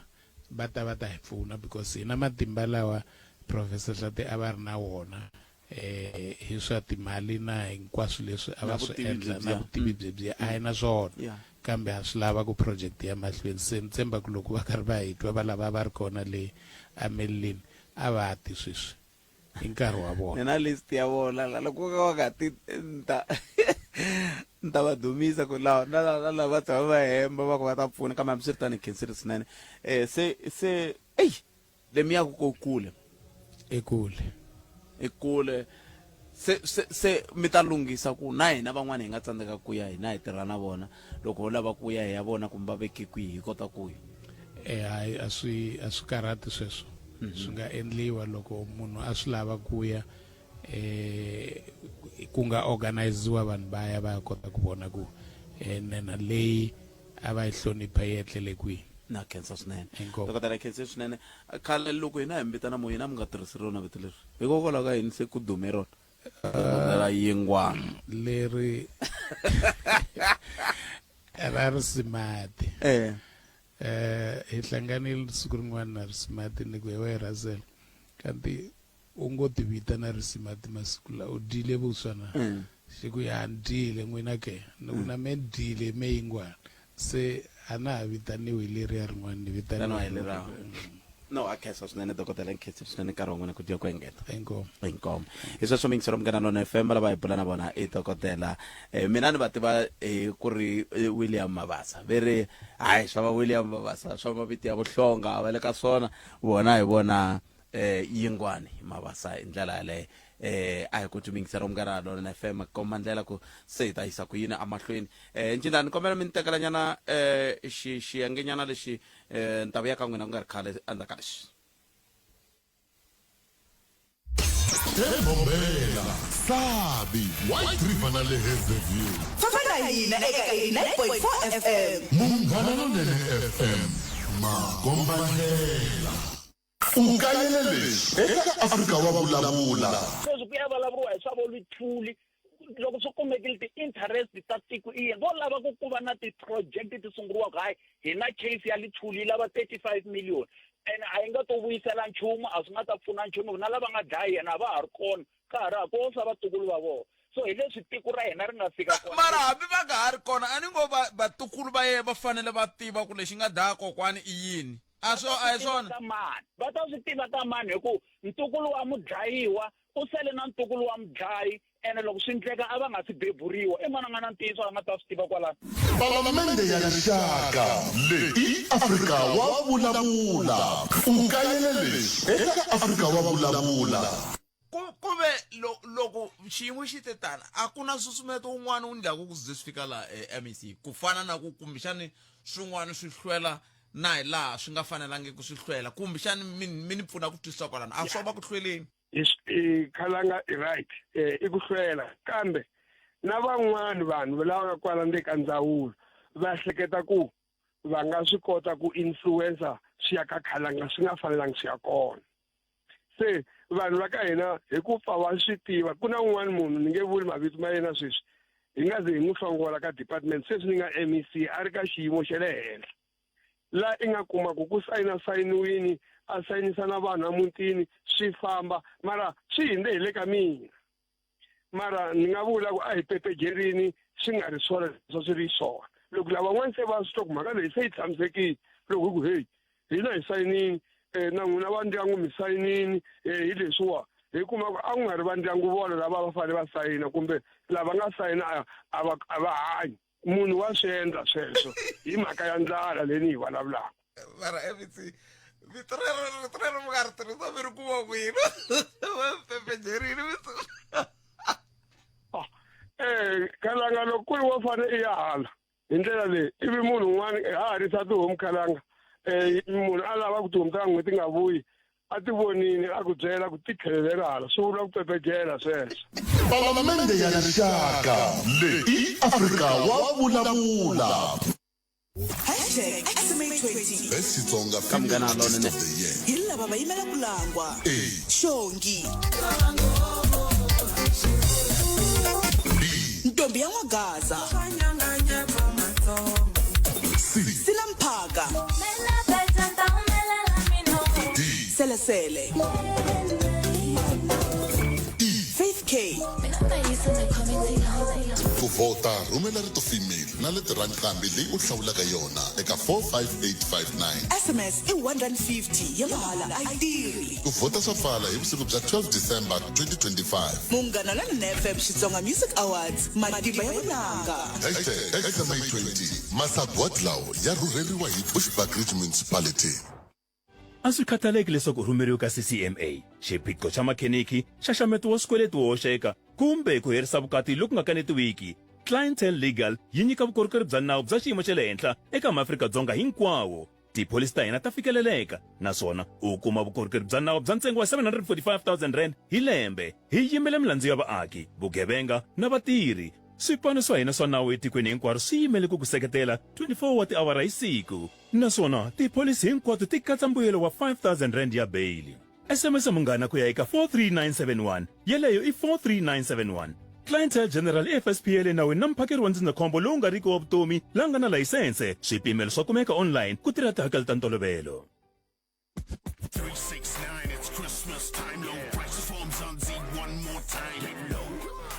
va ta hi pfuna because hina matimba lawa Professor Hlati a va ri na wona hi swa timali na hinkwaswo leswi a va swi endla na vutivi byebyi a hi na swona kambe a swi lava ku project ya mahlweni se ni tshemba ku loko va karhi va hi twa va lava va ri kona le amelini a va ti sweswi i nkarhi wa vona na list ya vona loko va nga ti nta va dumisa ku lawa na lava tshama va hemba va ku va ta pfuna kambe hambi swi ri tani khenseri swinene se le miya ku kule ekule se mi ta lunghisa ku na hina van'wana hi nga tsandzeka ku ya hina hi tirha na vona loko ho lava ku ya hi ya vona kumbe va veke kwihi hi kota ku hayi a swi karhati sweswo swi nga endliwa loko munhu a swi lava ku ya ku nga organiziwa vanhu va ya kota ku vona ku nena leyi a va yi hlonipha yi etlele kwihi na khensa swinene dokotela khensa swinene khale loko hina hi mbitana mo hina mi nga tirhisi rona vito leri hikokwalaho ka yini se ku dume rona la yingwana leri ra Risimati hi hlanganile siku rin'wana na Risimati ni ku hi wa Russell kanti u ngo ti vita na Risimati masiku la u dile vuswa na xiku ya ndile n'wina ke na me dile me yingwana se ana vitaniwe leri ya rin'wana ni vitaniwa hi lerawo no akhensa swinene dokotela nkhensa swinene nkarhi wun'wana ku dia ku engeta inkomo hi sweswo mi ngisero mugana lona FM lava hi bula na vona i dokotela mina ni va tiva ku ri William Mabasa veri hayi swa va William Mabasa swa maviti ya vuhlonga va le ka swona vona hi vona yingwani Mabasa hi ndlela yaleyo a hi ku tumingisera mugana lona FM komba ndlela ku se hi ta yisa ku yini amahlweni ncindani kombela mi nitekela nyana xiyangenyana lexi ntavu ya ka n'wina ku nga ri khale endzhaku ka lexi Mbombela, Sabi, White River na le Hazyview. Fafana hina eka 89.4 FM. Munghana Lonene FM. Makombandlela. Ukayele lexi eka Afrika wa vulavula. Sweswi ku ya vulavuriwa hi swa volithuli loko swi kumekile ti-interest ta tiko iye vo lava ku va na ti-project ti sunguriwaka hayi hi na case ya Lithuli yi lava 35 million and a yi nga to vuyisela nchumu a swi nga ta pfuna nchumu na lava nga dlayi yena va ha ri kona ka ha ri ha kosa vatukulu va vona so hi leswi tiko ra hina ri nga fika kona mara hambi va nga ha ri kona a ni ngo vatukulu va ye va fanele va tiva ku lexi nga dlaya kokwani i yini a hi swona va ta swi tiva ta mani hi ku ntukulu wa mudlayiwa u sele na ntukulu wa mudlayi ene loko swi endleka a va nga si beburiwa i mana nga na ntiyiso a nga ta swi tiva kwalano Palamende ya rixaka leyi Afrika wa vulavula ukayele lexi eka Afrika wa vulavula kumbe loko xiyimo xi te tani a ku na susumeto wun'wana wu ndlaku ku ze swi fika laha MEC ku fana na ku kumbexani swin'wana swi hlwela na hi laha swi nga fanelangi ku swi hlwela kumbexani mi ni pfuna ku twisisa kwalano a swo va ku hlweleni Khalanga i right i ku hlwela kambe na van'wana vanhu lava nga kwala ndzi ka ndzawulo va hleketa ku va nga swi kota ku influencer swi ya ka Khalanga swi nga fanelangi swi ya kona se vanhu va ka hina hi ku pfa va swi tiva ku na un'wana munhu ni nge vuli mavito ma yena sweswi hi nga ze hi n'wi hlongola ka department sweswi ni nga MEC a ri ka xiyimo xa le henhla la i nga kuma ku sayiniwini a sayinisa na vanhu amutini swi famba mara swi hinde hi le ka mina mara ni nga vula ku a hi pepejerini swi nga ri swona leswo swi ri swona loko lavan'wana se va swi twa ku mhaka leyi se yi tshamisekile loko hi ku heyi hina hi sayinini na n'wina va ndyangu mi sayinini hi leswiwa hi kuma ku a ku nga ri va ndyangu vona lava va fanele va sayina kumbe lava nga sayina a va hanyi munhu wa swi endla sweswo hi mhaka ya ndlala leyi ni yi vulavulaka mara MEC vitrero mi nga ri tirhisa mi ri kuma kwini pepejerini Khalanga loko ku ri wo fane i ya hala hi ndlela leyi ivi munhu un'wana ha harisa tihomu Khalanga munhu a lava ku tihomu ta n'hweti nga vuyi a ti vonini a ku byela ku ti tlhelele hala swi vula ku pepejela sweswo Palamende ya rixaka leyi Afrika wa vulavula #SMA20 lesitsonga Kamngana lona ne. hi lava va yimela ku langwa Shongi Ntombi ya N'wagaza Silamphaka Sele Faith K ku vota rhumela rito female na leti rhanqambi leyi u hlawulaka yona eka 45859 SMS i 150 ya mahala a yi tirhi ku vota swa pfala hi vusiku bya 12 December 2025 Munghana Lonene FM Xitsonga Music Awards matimba ya vunanga #SMA20 masagwati lawa ya rhurheriwa hi Bushbuckridge Municipality. A swi khataleki leswaku u rhumeriwe ka CCMA xiphiqo xa makheniki xaxameto wa swikweleti wo hoxeka kumbe ku herisa vukati loku nga kanetiwiki. Clientele Legal yi nyika vukorhokeri bya nawu bya xiyimo xa le henhla eka maAfrika-Dzonga hinkwawo. Tipholisi ta hina ta fikeleleka naswona u kuma vukorhokeri bya nawu bya ntsengo wa 745,000 rand hi lembe. Hi yimele milandzu ya vaaki, vugevenga na vatirhi. Swipano swa hina swa nawu etikweni hinkwaro swi yimele ku ku seketela 24 wa tiawara hi siku. Naswona tipholisi hinkwato ti katsa mbuyelo wa 5,000 rand ya bail. SMS Munghana ku ya eka 43971 yeleyo i 43971. Clientele General FSPL nawu na mphakeri wa ndzindzakhombo lowu nga riki wa vutomi la nga na layisense. Swipimelo swa kumeka online ku tirha tihakelo ta ntolovelo. 369 it's Christmas time low prices for Mzansi one more time low.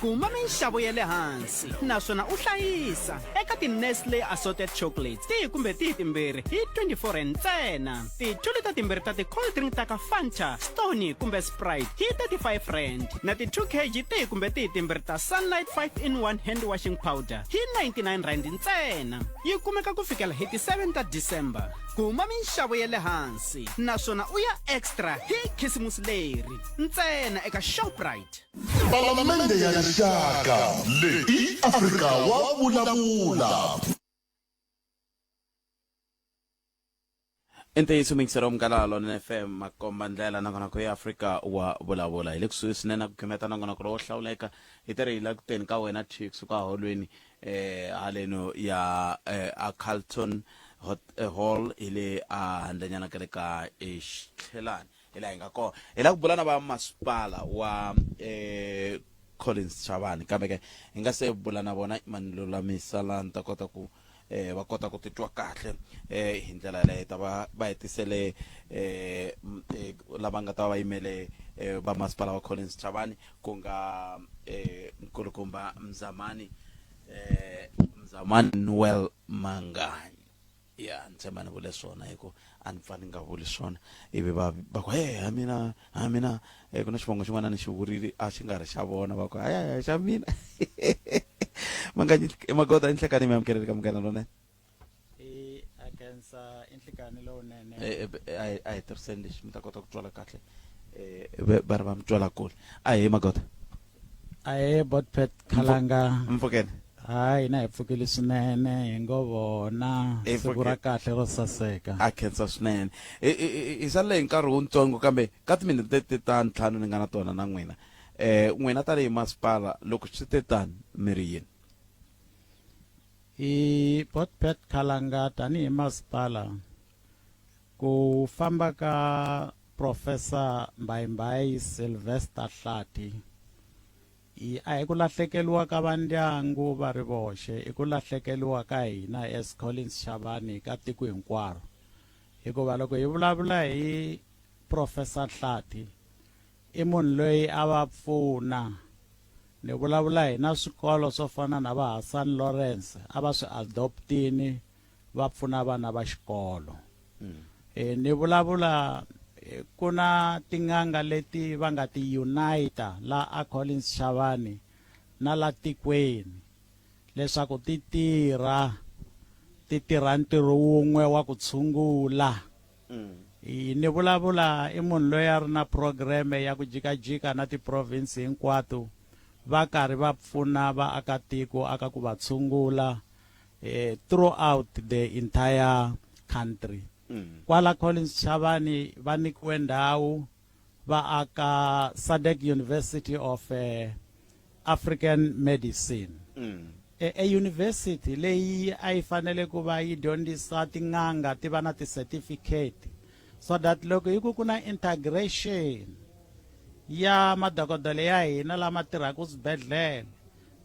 Kuma minxavo ya le hansi naswona u hlayisa eka ti-Nestle assorted chocolates tihi kumbe tihi timbirhi hi 24 rand ntsena. Ti-2 lita timbirhi ta ti-cold drink ta ka Fanta, Stony kumbe Sprite hi 35 rand na ti-2 kg tihi kumbe tihi timbirhi ta Sunlight 5-in-1 hand washing powder hi 99 rand ntsena. Yi kumeka ku fikela hi ti 7 ta December. Kuma minxavo ya le hansi naswona u ya extra hi khisimusi leri ntsena eka Shoprite. Palamende ya rixaka leyi Afrika wa vulavula. Ntiyiso mingisero mkalalo na FM makomba ndlela nangona ku ya Afrika wa vulavula hi le kusuhi swinene ku khometa nangona ku ro hlawuleka hi tirhi la kuteni ka wena Chicks ka holweni haleno ya a Carlton Hall ile a handanyana ka le ka Xithelani ila hinga ko ila ku bulana ba masipala wa Collins Chavani kambe ke inga se bulana bona manilulamisa la nta kota ku va kota ku titwa kahle hi ndlela leyi ta va hetisele lava nga ta va yimele va masipala wa Collins Chavani ku nga nkulukumba Mzamani Noel Manganyi ya ntsemana vule swona hiko anifani nga vuli swona ivi va ku amina kuna xivongo xin'wana ni xi vurile a xi nga ri xa vona va ku aya xa mina Manganyi Magota inhlekani mi amkeleli ka Munghana Lonene akensa inhlekani lonene ai tirhiseni lexi mi ta kota ku twala kahle va ri va mi twala kule ahe Magota ahe Botpet Khalanga mpfukeni hayi na hi pfukile swinene hi ngo vona siku ra kahle ro saseka a khensa swinene i sale nkarhi wutsongo kambe ka timinete ta 5 ni nga na tona na n'wina n'wina ta le masipala loko swi te tani mi ri yini i Botpet Khalanga tani hi masipala ku famba ka Professor Mbayimbayi Sylvester Hlati a hi ku lahlekeliwa ka vandyangu va ri voxe i ku lahlekeliwa ka hina as Collins Chavani ka tiko hinkwaro hikuva loko hi vulavula hi Professor Hlati i munhu loyi a va pfuna ni vulavula hi na swikolo swo fana na va Hassan Lawrence a va swi adoptini va pfuna vana va xikolo ni vulavula ku na tin'anga leti va nga ti unita la a Collins Chavani na la tikweni leswaku ti tirha ntirho wun'we wa ku tshungula ni vulavula i munhu loyi a ri na programe ya ku jikajika na ti-province hinkwato va karhi va pfuna vaakatiko aka ku va tshungula throughout the entire country. Kwala Collins Chavani va nikiwe ndhawu va aka SADC University of African Medicine university leyi a yi fanele ku va yi dyondzisa tin'anga ti va na ti-certificate so that loko yi ku na integration ya madokodela ya hina lama tirhaka swibedhlele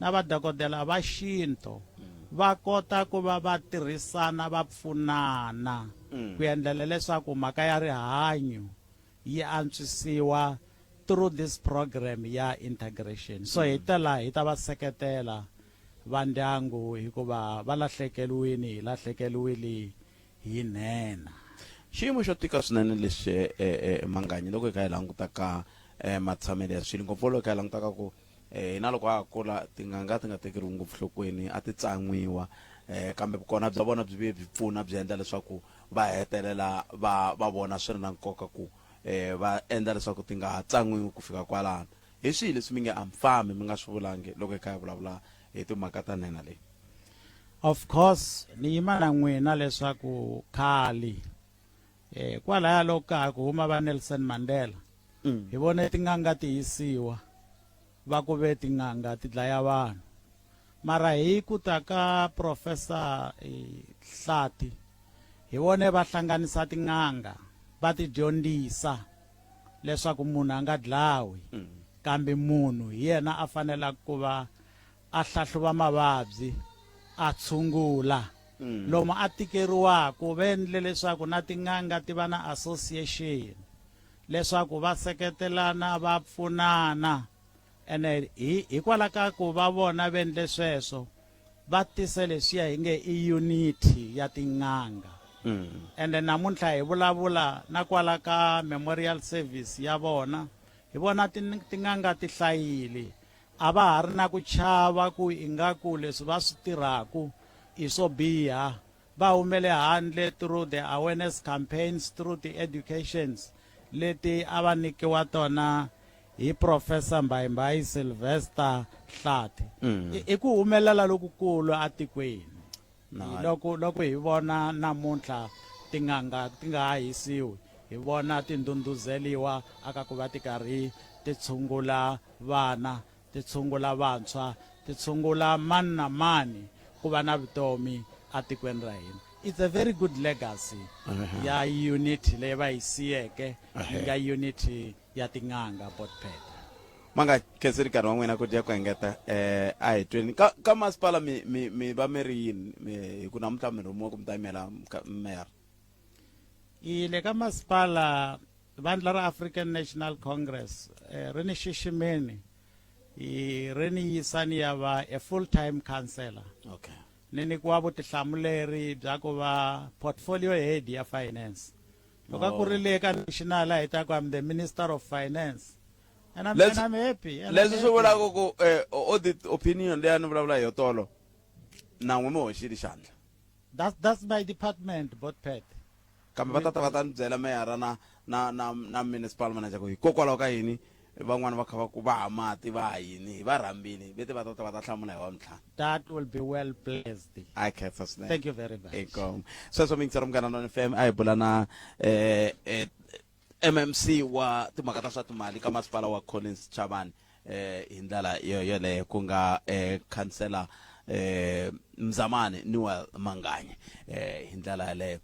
na vadokodela va xinto va kota ku va va tirhisana va pfunana ku endlela leswaku mhaka ya rihanyo yi antswisiwa through this program ya integration so hi ta va seketela va ndyangu hikuva va lahlekeliwile hi nhenha. Xiyimo xo tika swinene lexi Manganyi loko hi kha hi langutaka matshamelo ya swilo ngopfu loko hi langutaka ku na loko a kula tin'anga ti nga tekeriwi ngopfu nhlokweni a ti tsan'wiwa kambe kona bya vona byi pfuna byi endla leswaku va hetelela va vona swi ri na nkoka ku va endla leswaku ti nga tsan'wiwi ku fika kwalano. Hi swihi leswi mi nge amfami mi nga swi vulangi loko hi kha hi vulavula hi timhaka ta nhenha leyi? Of course ni yima na n'wina leswaku khale kwalaya loko ka ku huma va Nelson Mandela hi vone tin'anga ti yisiwa va ku ve tin'anga ti dlaya vanhu mara hi ku ta ka Professor Hlati hi vone va hlanganisa tin'anga va ti dyondzisa leswaku munhu a nga dlawi kambe munhu hi yena a fanela ku va a hlahluva mavabyi a tshungula lomu a tikeriwaku va endle leswaku na tin'anga ti va na association leswaku va seketelana va pfunana ene hikwalaho ka ku va vona va endle sweswo va tise leswiya hi nge i unity ya tin'anga ende namuntlha hi vulavula na kwala ka memorial service ya vona hi vona tin'anga ti hlayile a va ha ri na ku chava ku ingaku leswi va swi tirhaku i swo biha va humele handle through the awareness campaigns through the educations leti a va nikiwa tona hi Professor Mbayimbayi Sylvester Hlati i ku humelela lokukulu atikweni loko hi vona namuntlha tin'anga ti nga ha hisiwi hi vona tindhundhuzeliwa aka ku va ti karhi ti tshungula vana ti tshungula vantshwa ti tshungula mani na mani ku va na vutomi atikweni ra hina. It's a very good legacy ya unity leyi va yi siyeke ya unity ya tin'anga Botpet. Manga khenseri nkarhi wa n'wina ku dya ku engeta a hi tweni ka masipala mi va mi ri yini hi ku namuntlha mi rhumiwa ku mi ta yimela mera? Le ka masipala vandla ra African National Congress ri ni xiximeni ri ni yisani ya va a full-time councillor. Okay. Ni nyikiwa vutihlamuleri bya ku va portfolio head ya finance. Loko a ku ri le ka national hi ta ku I'm the Minister of Finance. And I'm happy. Leswi swi vulaka ku audit opinion leyi a ni vulavula hi yotolo na n'we mi hoxile xandla. That's my department, Botpet. Kambe va ta ni byela meyara na municipal manager ku hikokwalaho ka yini van'wana va kha va ku va mati va yini va rhambile bete va ta hlamula hi wa mtlhanu. That will be well placed. I can't sustain. Thank you very much. Sweswo mi ngisera Munghana Lonene FM a hi bula na MMC wa timhaka ta swa timali ka masipala wa Collins Chabane hi ndlela yoleyo ku nga councillor Mzamani Newell Manganyi hi ndlela yaleyo